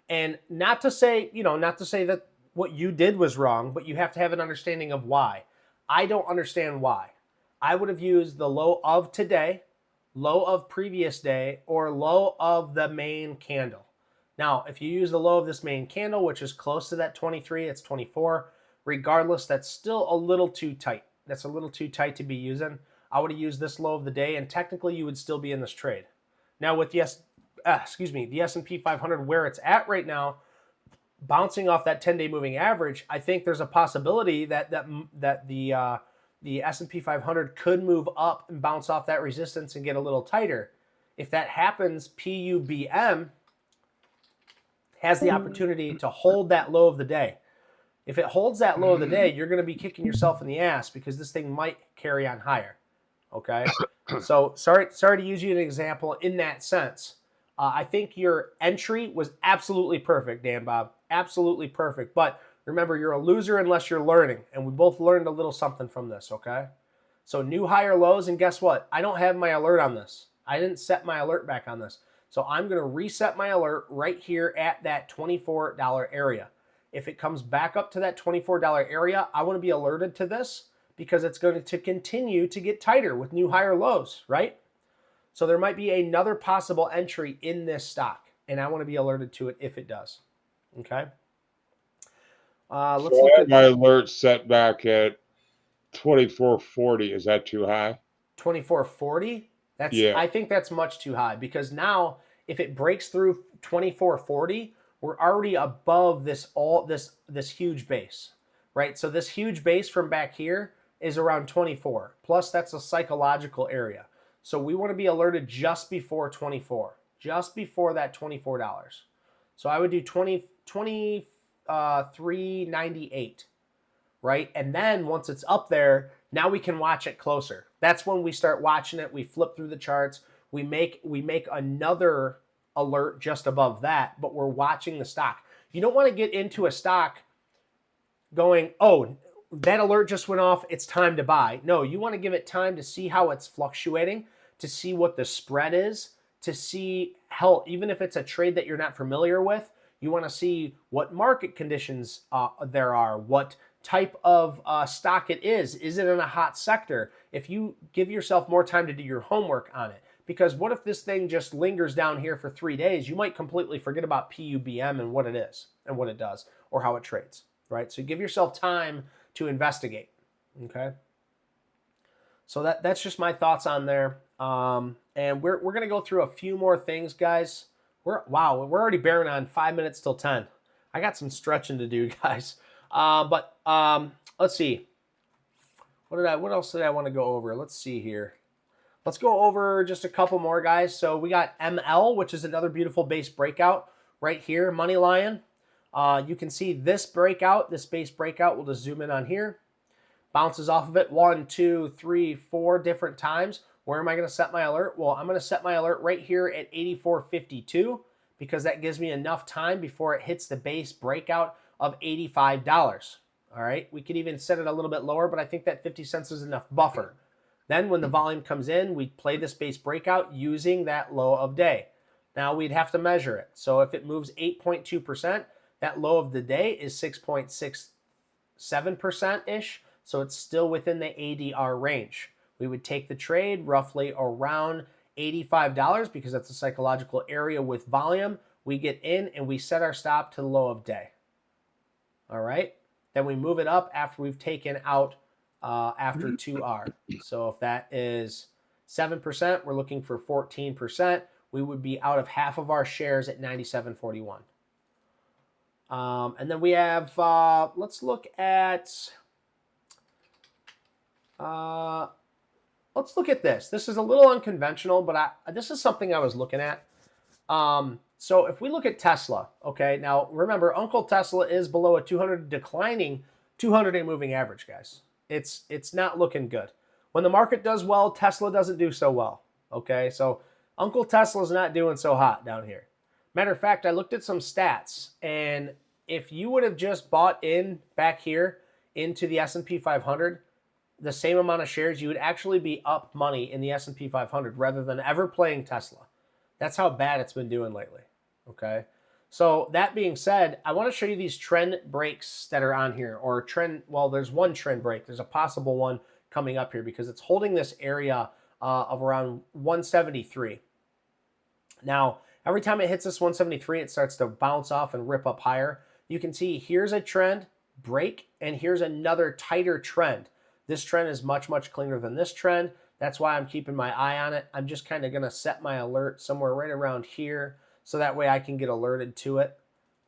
And not to say that what you did was wrong, but you have to have an understanding of why. I don't understand why. I would have used the low of today, low of previous day, or low of the main candle. Now, if you use the low of this main candle, which is close to that 23, it's 24. Regardless, that's still a little too tight. That's a little too tight to be using. I would have used this low of the day, and technically you would still be in this trade. Now with the S&P 500 where it's at right now, bouncing off that 10-day moving average, I think there's a possibility that the S&P 500 could move up and bounce off that resistance and get a little tighter. If that happens, PUBM has the opportunity to hold that low of the day. If it holds that low of the day, you're going to be kicking yourself in the ass because this thing might carry on higher. Okay, so sorry to use you as an example in that sense. I think your entry was absolutely perfect, Dan Bob. Absolutely perfect. But remember, you're a loser unless you're learning. And we both learned a little something from this, okay? So new higher lows, and guess what? I don't have my alert on this. I didn't set my alert back on this. So I'm going to reset my alert right here at that $24 area. If it comes back up to that $24 area, I want to be alerted to this because it's going to continue to get tighter with new higher lows, right? So there might be another possible entry in this stock, and I want to be alerted to it if it does. Okay. So Let's I look have at my alert set back at 2440. Is that too high? 2440. Yeah. I think that's much too high, because now if it breaks through 2440, we're already above this huge base, right? So this huge base from back here is around 24. Plus that's a psychological area. So we want to be alerted just before 24, just before that $24. So I would do 398, right? And then once it's up there, now we can watch it closer. That's when we start watching it. We flip through the charts. We make another alert just above that, but we're watching the stock. You don't want to get into a stock going, oh, that alert just went off, it's time to buy. No, you want to give it time to see how it's fluctuating, to see what the spread is, to see, hell, even if it's a trade that you're not familiar with, you want to see what market conditions there are, what type of stock it is. Is it in a hot sector? If you give yourself more time to do your homework on it. Because what if this thing just lingers down here for 3 days? You might completely forget about PUBM and what it is and what it does or how it trades, right? So give yourself time to investigate, okay? So that's just my thoughts on there. And we're going to go through a few more things, guys. We're already bearing on 5 minutes till 10. I got some stretching to do, guys. But let's see. What else did I want to go over? Let's see here. Let's go over just a couple more, guys. So we got ML, which is another beautiful base breakout right here, Money Lion. You can see this breakout, this base breakout. We'll just zoom in on here. Bounces off of it 1, 2, 3, 4 different times. Where am I going to set my alert? Well, I'm going to set my alert right here at 84.52 because that gives me enough time before it hits the base breakout of $85. All right, we could even set it a little bit lower, but I think that 50 cents is enough buffer. Then when the volume comes in, we play this base breakout using that low of day. Now we'd have to measure it. So if it moves 8.2%, that low of the day is 6.67%-ish. So it's still within the ADR range. We would take the trade roughly around $85 because that's a psychological area with volume. We get in and we set our stop to the low of day. All right. Then we move it up after we've taken out after 2R. So if that is 7%, we're looking for 14%. We would be out of half of our shares at 97.41. And then we have, let's look at this. This is a little unconventional, but this is something I was looking at. So if we look at Tesla, okay, now remember, Uncle Tesla is below a 200 declining 200-day moving average, guys. It's not looking good. When the market does well, Tesla doesn't do so well, okay? So Uncle Tesla's not doing so hot down here. Matter of fact, I looked at some stats, and if you would have just bought in back here into the S&P 500, the same amount of shares, you would actually be up money in the S&P 500 rather than ever playing Tesla. That's how bad it's been doing lately, okay? So that being said, I want to show you these trend breaks that are on here, or trend, well, there's one trend break. There's a possible one coming up here because it's holding this area of around 173. Now, every time it hits this 173, it starts to bounce off and rip up higher. You can see here's a trend break, and here's another tighter trend. This trend is much, much cleaner than this trend. That's why I'm keeping my eye on it. I'm just kind of going to set my alert somewhere right around here so that way I can get alerted to it.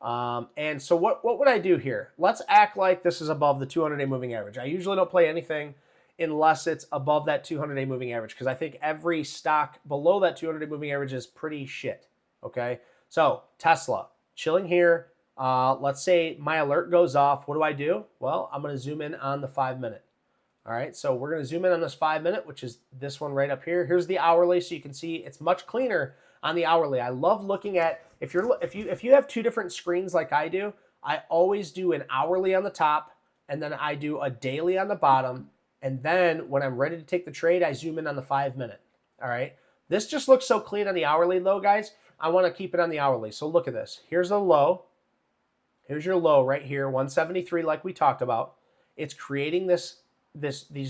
And so what would I do here? Let's act like this is above the 200-day moving average. I usually don't play anything unless it's above that 200-day moving average because I think every stock below that 200-day moving average is pretty shit, okay? So Tesla, chilling here. Let's say my alert goes off. What do? Well, I'm going to zoom in on the 5-minute. All right, so we're going to zoom in on this 5-minute, which is this one right up here. Here's the hourly, so you can see it's much cleaner on the hourly. I love looking at if you have two different screens like I do. I always do an hourly on the top, and then I do a daily on the bottom, and then when I'm ready to take the trade, I zoom in on the 5-minute. All right, this just looks so clean on the hourly, though, guys. I want to keep it on the hourly. So look at this. Here's the low. Here's your low right here, 173, like we talked about. It's creating these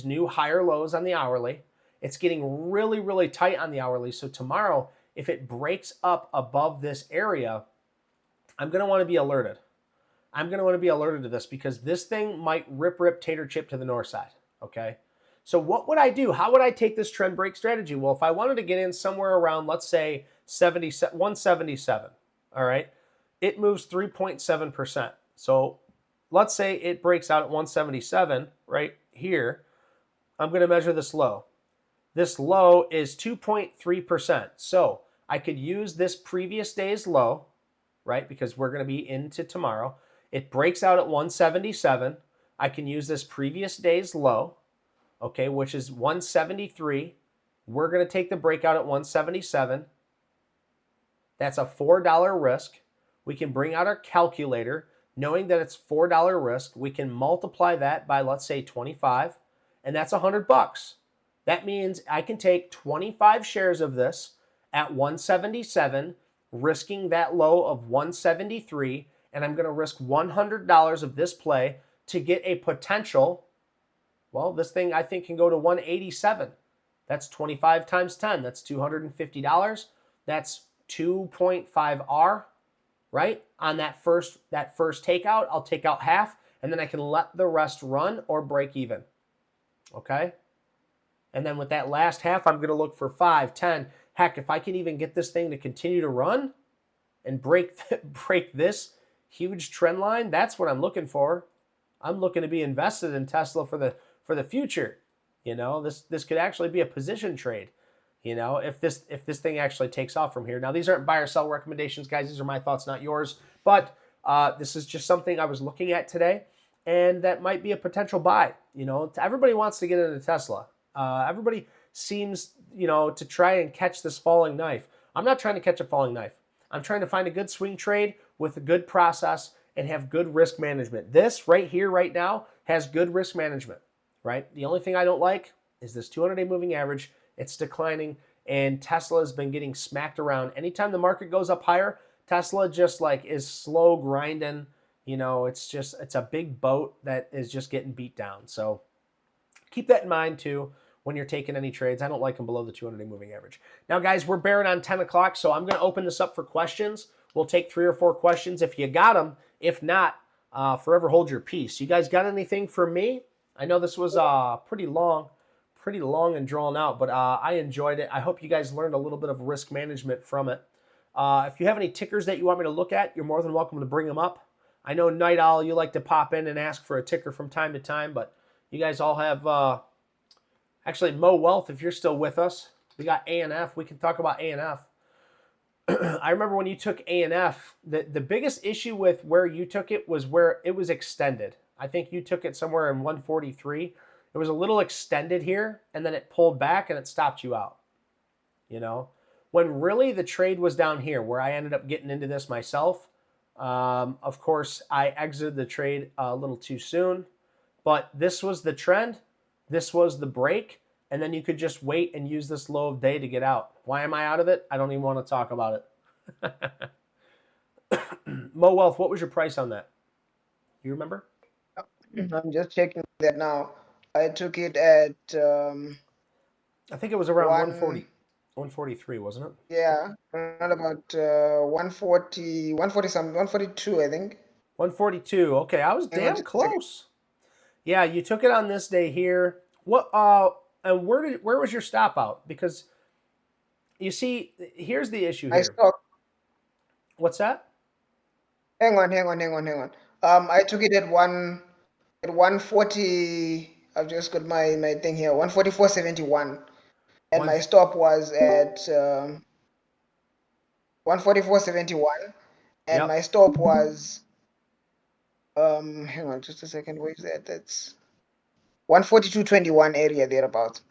new higher lows on the hourly. It's getting really, really tight on the hourly. So tomorrow, if it breaks up above this area, I'm going to want to be alerted. I'm going to want to be alerted to this because this thing might rip tater chip to the north side. Okay. So what would I do? How would I take this trend break strategy? Well, if I wanted to get in somewhere around, let's say 177, all right, it moves 3.7%. So let's say it breaks out at 177 right here. I'm going to measure this low. This low is 2.3%. So I could use this previous day's low, right? Because we're going to be into tomorrow. It breaks out at 177. I can use this previous day's low, okay, which is 173. We're going to take the breakout at 177. That's a $4 risk. We can bring out our calculator. Knowing that it's $4 risk, we can multiply that by, let's say, 25, and that's $100. That means I can take 25 shares of this at 177, risking that low of 173, and I'm going to risk $100 of this play to get a potential, well, this thing I think can go to 187. That's 25 times 10. That's $250. That's 2.5R, right? On that first takeout, I'll take out half, and then I can let the rest run or break even. Okay? And then with that last half, I'm going to look for 5, 10. Heck, if I can even get this thing to continue to run and break this huge trend line, that's what I'm looking for. I'm looking to be invested in Tesla for the future. You know, this could actually be a position trade. You know, if this thing actually takes off from here. Now, these aren't buy or sell recommendations, guys. These are my thoughts, not yours. But this is just something I was looking at today, and that might be a potential buy. You know, everybody wants to get into Tesla. Everybody seems, you know, to try and catch this falling knife. I'm not trying to catch a falling knife. I'm trying to find a good swing trade with a good process and have good risk management. This right here, right now, has good risk management, right? The only thing I don't like is this 200-day moving average. It's declining, and Tesla has been getting smacked around. Anytime the market goes up higher, Tesla just like is slow grinding. You know, it's a big boat that is just getting beat down. So keep that in mind too when you're taking any trades. I don't like them below the 200-day moving average. Now, guys, we're bearing on 10 o'clock, so I'm going to open this up for questions. We'll take 3 or 4 questions if you got them. If not, forever hold your peace. You guys got anything for me? I know this was pretty long and drawn out, but I enjoyed it. I hope you guys learned a little bit of risk management from it. If you have any tickers that you want me to look at, you're more than welcome to bring them up. I know Night Owl, you like to pop in and ask for a ticker from time to time, but you guys all have, actually, Mo Wealth, if you're still with us, we got ANF. We can talk about ANF. I remember when you took ANF, the biggest issue with where you took it was where it was extended. I think you took it somewhere in 143. It was a little extended here, and then it pulled back and it stopped you out. You know, when really the trade was down here where I ended up getting into this myself. Of course, I exited the trade a little too soon, but this was the trend. This was the break, and then you could just wait and use this low of day to get out. Why am I out of it? I don't even want to talk about it. Mo Wealth, what was your price on that? You remember? I'm just checking that now. I took it at I think it was around 1, 143, wasn't it? yeah, around about 140, 140 something, 142, I think. 142. Okay, I was Hang on damn just a second. close. Yeah, you took it on this day here. What and where was your stop out? Because you see, here's the issue I here. stopped. What's that? Hang on. I took it at 140. I've just got my thing here, 144.71, and One my stop was at 144.71, and my Yep. stop was hang on just a second. Where is that? That's 142.21 area thereabouts.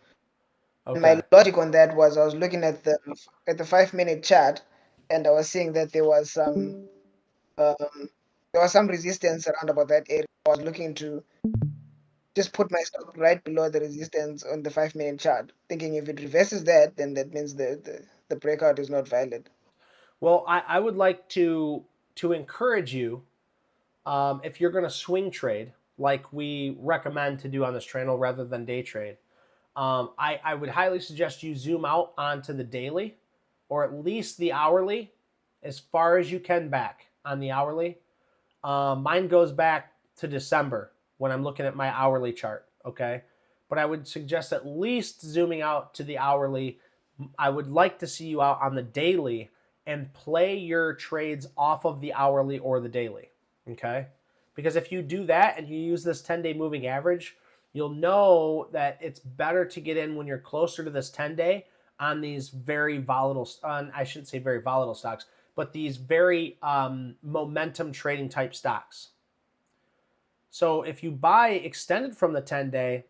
And Okay. my logic on that was I was looking at the 5-minute chart, and I was seeing that there was some resistance around about that area. I was looking to just put my stop right below the resistance on the 5-minute chart, thinking if it reverses that, then that means the breakout is not valid. Well, I would like to encourage you, if you're going to swing trade, like we recommend to do on this channel rather than day trade, I would highly suggest you zoom out onto the daily or at least the hourly as far as you can back on the hourly. Mine goes back to December when I'm looking at my hourly chart, okay? But I would suggest at least zooming out to the hourly. I would like to see you out on the daily and play your trades off of the hourly or the daily, okay? Because if you do that and you use this 10-day moving average, you'll know that it's better to get in when you're closer to this 10-day on these very volatile, I shouldn't say very volatile stocks, but these very momentum trading type stocks. So if you buy extended from the 10-day,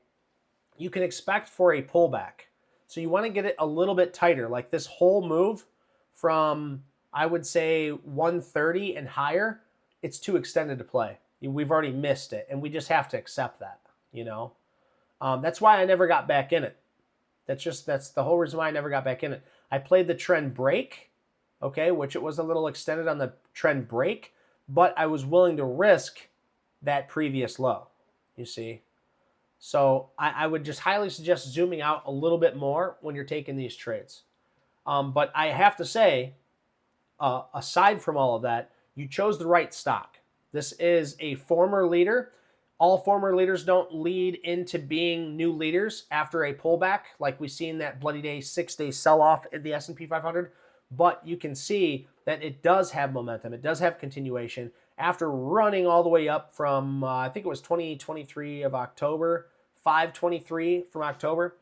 you can expect for a pullback. So you want to get it a little bit tighter, like this whole move from, I would say, 130 and higher, it's too extended to play. We've already missed it, and we just have to accept that, you know? That's why I never got back in it. That's the whole reason why I never got back in it. I played the trend break, okay, which it was a little extended on the trend break, but I was willing to risk that previous low, you see? So I would just highly suggest zooming out a little bit more when you're taking these trades. But I have to say, aside from all of that, you chose the right stock. This is a former leader. All former leaders don't lead into being new leaders after a pullback, like we see in that bloody day 6-day sell-off in the S&P 500. But you can see that it does have momentum. It does have continuation. After running all the way up from, I think it was 2023 of October, 523 from October,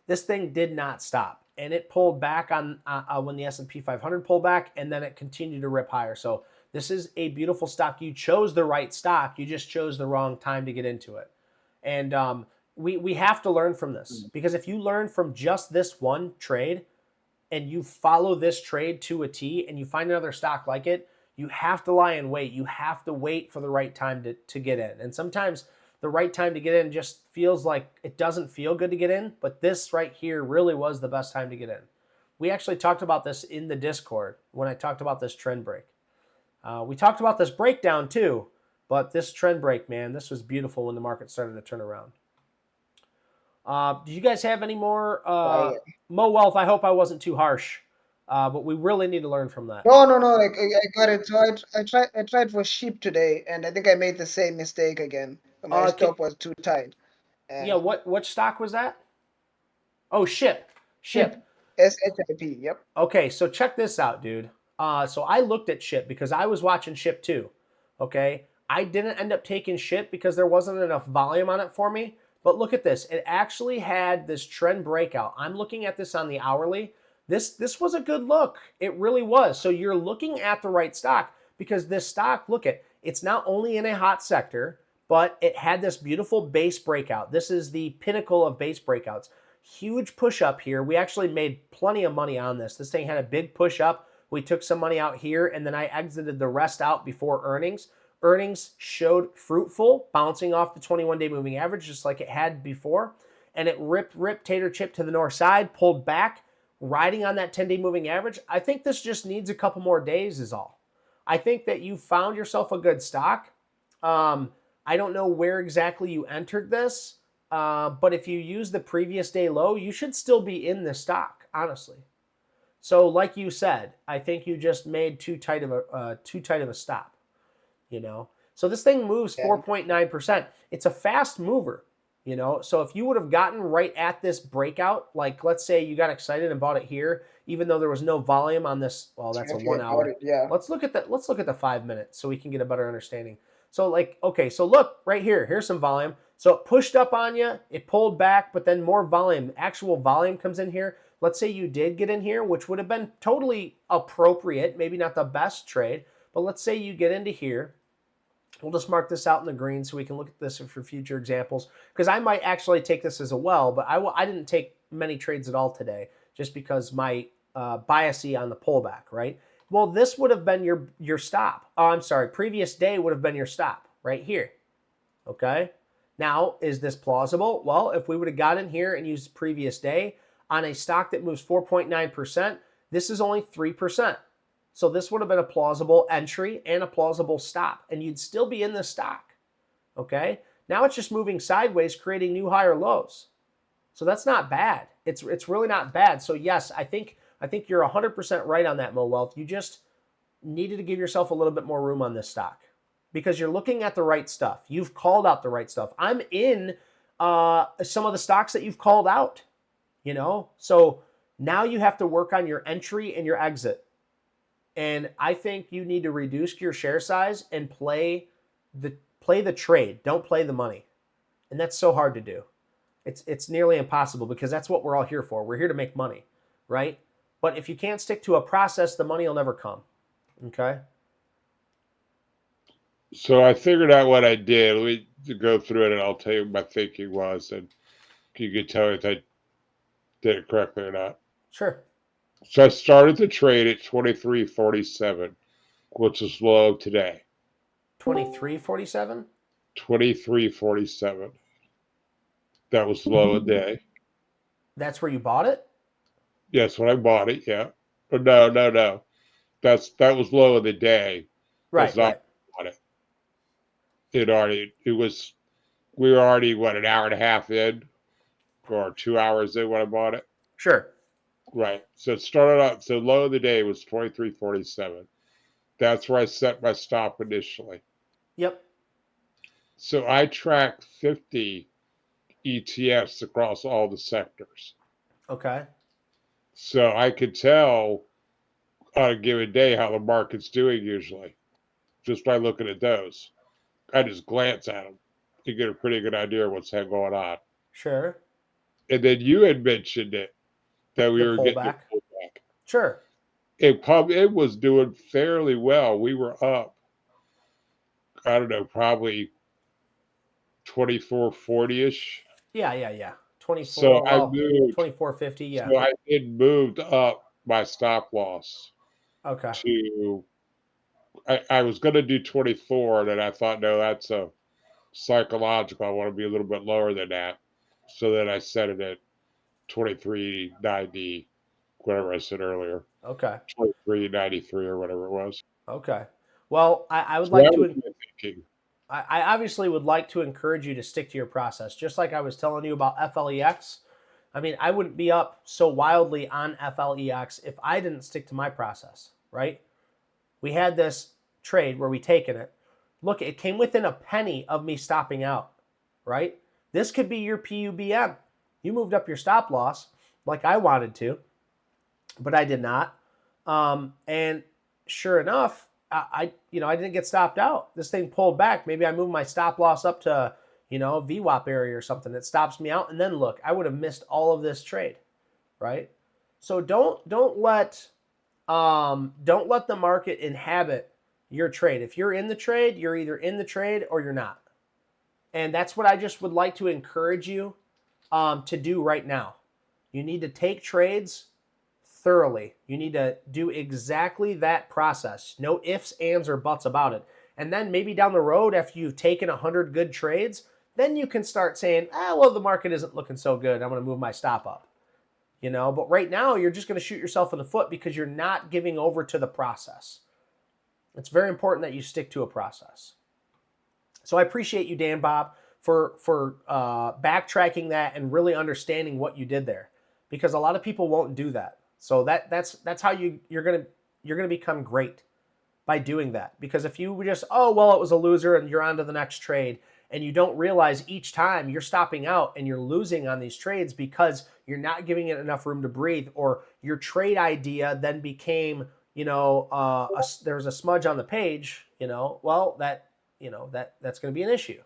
this thing did not stop. And it pulled back on when the S&P 500 pulled back, and then it continued to rip higher. So this is a beautiful stock. You chose the right stock. You just chose the wrong time to get into it. And we have to learn from this, because if you learn from just this one trade and you follow this trade to a T and you find another stock like it, you have to lie in wait. You have to wait for the right time to get in. And sometimes the right time to get in just feels like it doesn't feel good to get in, but this right here really was the best time to get in. We actually talked about this in the Discord when I talked about this trend break. We talked about this breakdown too, but this trend break, man, this was beautiful when the market started to turn around. Do you guys have any more? Mo Wealth, I hope I wasn't too harsh, but we really need to learn from that. No. I got it. So I tried for sheep today, and I think I made the same mistake again. My stop was too tight. Yeah, what stock was that? Oh, SHIP. SHIP. Yep. Okay, so check this out, dude. So I looked at SHIP because I was watching SHIP too. Okay, I didn't end up taking SHIP because there wasn't enough volume on it for me. But look at this. It actually had this trend breakout. I'm looking at this on the hourly. This was a good look. It really was. So you're looking at the right stock, because this stock, look at, it's not only in a hot sector, but it had this beautiful base breakout. This is the pinnacle of base breakouts. Huge push up here. We actually made plenty of money on this. This thing had a big push up. We took some money out here, and then I exited the rest out before earnings. Earnings showed fruitful, bouncing off the 21-day moving average just like it had before. And it ripped tater chip to the north side, pulled back, riding on that 10-day moving average. I think this just needs a couple more days is all. I think that you found yourself a good stock. I don't know where exactly you entered this, but if you use the previous day low, you should still be in this stock, honestly. So like you said, I think you just made too tight of a stop, you know? So this thing moves 4.9%. It's a fast mover, you know? So if you would have gotten right at this breakout, like let's say you got excited and bought it here, even though there was no volume on this, well, that's a 1 hour. Yeah. Let's look at that. Let's look at the 5 minutes so we can get a better understanding. So like, okay, so look right here, here's some volume. So it pushed up on you, it pulled back, but then more volume, actual volume comes in here. Let's say you did get in here, which would have been totally appropriate, maybe not the best trade, but let's say you get into here. We'll just mark this out in the green so we can look at this for future examples, because I might actually take this as a well, but I didn't take many trades at all today just because my biasy on the pullback, right? Well, this would have been your stop. Oh, I'm sorry, previous day would have been your stop right here, okay? Now, is this plausible? Well, if we would have got in here and used previous day on a stock that moves 4.9%, this is only 3%. So this would have been a plausible entry and a plausible stop, and you'd still be in the stock, okay? Now it's just moving sideways, creating new higher lows. So that's not bad. It's really not bad. So yes, I think you're 100% right on that, Mo Wealth. You just needed to give yourself a little bit more room on this stock because you're looking at the right stuff. You've called out the right stuff. I'm in some of the stocks that you've called out, you know? So now you have to work on your entry and your exit. And I think you need to reduce your share size and play the trade. Don't play the money. And that's so hard to do. It's nearly impossible because that's what we're all here for. We're here to make money, right? But if you can't stick to a process, the money will never come. Okay? So I figured out what I did. Let me go through it, and I'll tell you what my thinking was, and you can tell me if I did it correctly or not. Sure. So I started the trade at 23.47, which is low today. 23.47? 23.47. That was low a day. That's where you bought it? Yes, when I bought it, yeah. But no. That was low of the day. That's Right, not right. when I bought it. We were already, what, an hour and a half in? Or 2 hours in when I bought it? Sure. Right. So it started out, so low of the day was 23.47. That's where I set my stop initially. Yep. So I tracked 50 ETFs across all the sectors. Okay. So I could tell on a given day how the market's doing usually, just by looking at those. I just glance at them to get a pretty good idea of what's going on. Sure. And then you had mentioned it, that we The were getting pullback. a pullback. Sure. It was doing fairly well. We were up, I don't know, probably 24.40-ish. Yeah. 24, So I well, moved. 24.50, yeah. So I had moved up my stop loss Okay. to. I was going to do 24, and then I thought, no, that's a psychological. I want to be a little bit lower than that. So then I set it at 23.90, whatever I said earlier, Okay. 23.93 or whatever it was. Okay. Well, I would So that like was to my thinking. I obviously would like to encourage you to stick to your process, just like I was telling you about FLEX. I mean, I wouldn't be up so wildly on FLEX if I didn't stick to my process, right? We had this trade where we taken it. Look, it came within a penny of me stopping out, right? This could be your PUBM. You moved up your stop loss like I wanted to, but I did not. And sure enough, I didn't get stopped out. This thing pulled back. Maybe I moved my stop loss up to, VWAP area or something that stops me out. And then look, I would have missed all of this trade, right? So don't let the market inhabit your trade. If you're in the trade, you're either in the trade or you're not. And that's what I just would like to encourage you to do right now. You need to take trades thoroughly. You need to do exactly that process. No ifs, ands, or buts about it. And then maybe down the road, after you've taken 100 good trades, then you can start saying, well, the market isn't looking so good. I'm going to move my stop up. But right now you're just going to shoot yourself in the foot because you're not giving over to the process. It's very important that you stick to a process. So I appreciate you, Dan Bob, for backtracking that and really understanding what you did there, because a lot of people won't do that. So that's how you're gonna become great by doing that. Because if you just, it was a loser and you're on to the next trade, and you don't realize each time you're stopping out and you're losing on these trades because you're not giving it enough room to breathe, or your trade idea then became, there was a smudge on the page, that's going to be an issue,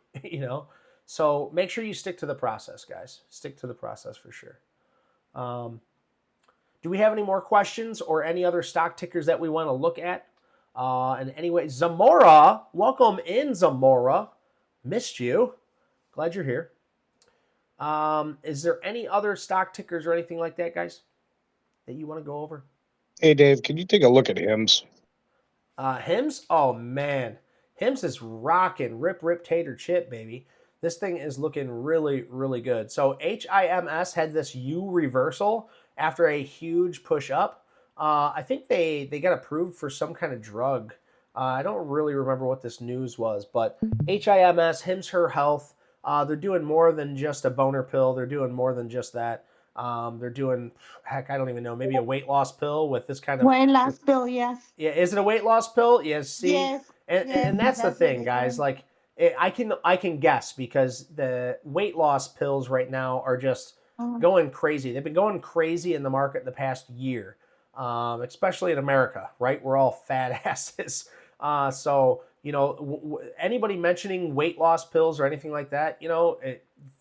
So make sure you stick to the process, guys. Stick to the process for sure. Do we have any more questions or any other stock tickers that we want to look at? And anyway, Zamora, welcome in, Zamora. Missed you. Glad you're here. Is there any other stock tickers or anything like that, guys, that you want to go over? Hey, Dave, can you take a look at HIMS? HIMS? Oh, man. HIMS is rocking. Rip, tater chip, baby. This thing is looking really, really good. So HIMS had this U reversal after a huge push up. I think they got approved for some kind of drug. I don't really remember what this news was, but HIMS, Hims Her Health, they're doing more than just a boner pill. They're doing more than just that. They're doing, heck, I don't even know, maybe a weight loss pill with this kind of. Well, last bill, yes. Yeah, is it a weight loss pill? Yes. See, Yes. and Yes, and that's the that's what thing, they're guys. doing. Like, I can guess because the weight loss pills right now are just going crazy. They've been going crazy in the market the past year, especially in America. Right, we're all fat asses. So you know, anybody mentioning weight loss pills or anything like that, you know,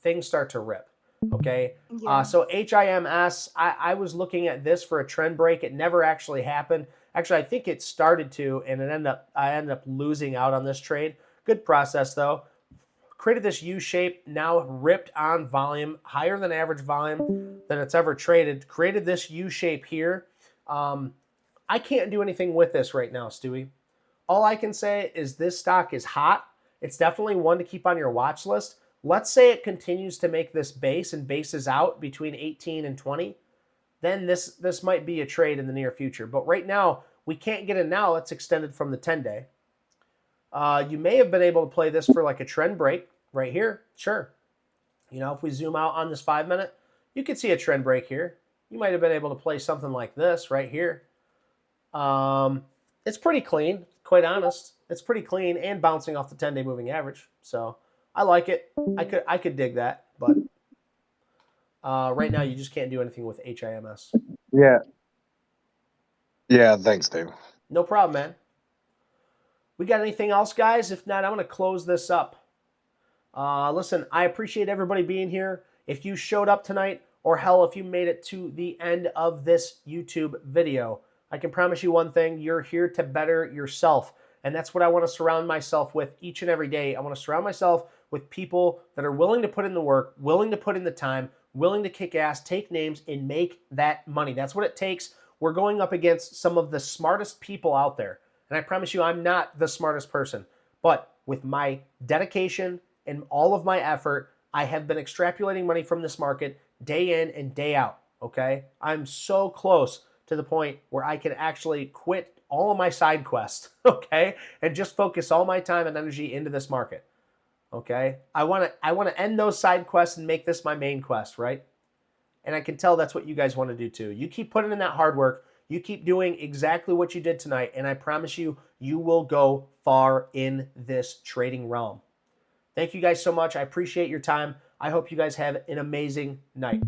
things start to rip. Okay. Yeah. So HIMS, I was looking at this for a trend break. It never actually happened. Actually, I think it started to, and I ended up losing out on this trade. Good process though. Created this U shape, now ripped on volume, higher than average volume than it's ever traded. Created this U shape here. I can't do anything with this right now, Stewie. All I can say is this stock is hot. It's definitely one to keep on your watch list. Let's say it continues to make this base and bases out between 18 and 20. Then this might be a trade in the near future. But right now, we can't get in now. It's extended from the 10-day. You may have been able to play this for like a trend break right here. Sure. You know, if we zoom out on this 5-minute, you could see a trend break here. You might have been able to play something like this right here. It's pretty clean, quite honest. It's pretty clean and bouncing off the 10-day moving average. So I like it. I could dig that, but right now you just can't do anything with HIMS. Yeah. Yeah, thanks, Dave. No problem, man. We got anything else, guys? If not, I'm going to close this up. Listen, I appreciate everybody being here. If you showed up tonight, or hell, if you made it to the end of this YouTube video, I can promise you one thing. You're here to better yourself. And that's what I want to surround myself with each and every day. I want to surround myself with people that are willing to put in the work, willing to put in the time, willing to kick ass, take names, and make that money. That's what it takes. We're going up against some of the smartest people out there. And I promise you, I'm not the smartest person. But with my dedication and all of my effort, I have been extrapolating money from this market day in and day out. Okay? I'm so close to the point where I can actually quit all of my side quests, okay, and just focus all my time and energy into this market. Okay? I want to end those side quests and make this my main quest, right? And I can tell that's what you guys want to do too. You keep putting in that hard work. You keep doing exactly what you did tonight, and I promise you, you will go far in this trading realm. Thank you guys so much. I appreciate your time. I hope you guys have an amazing night.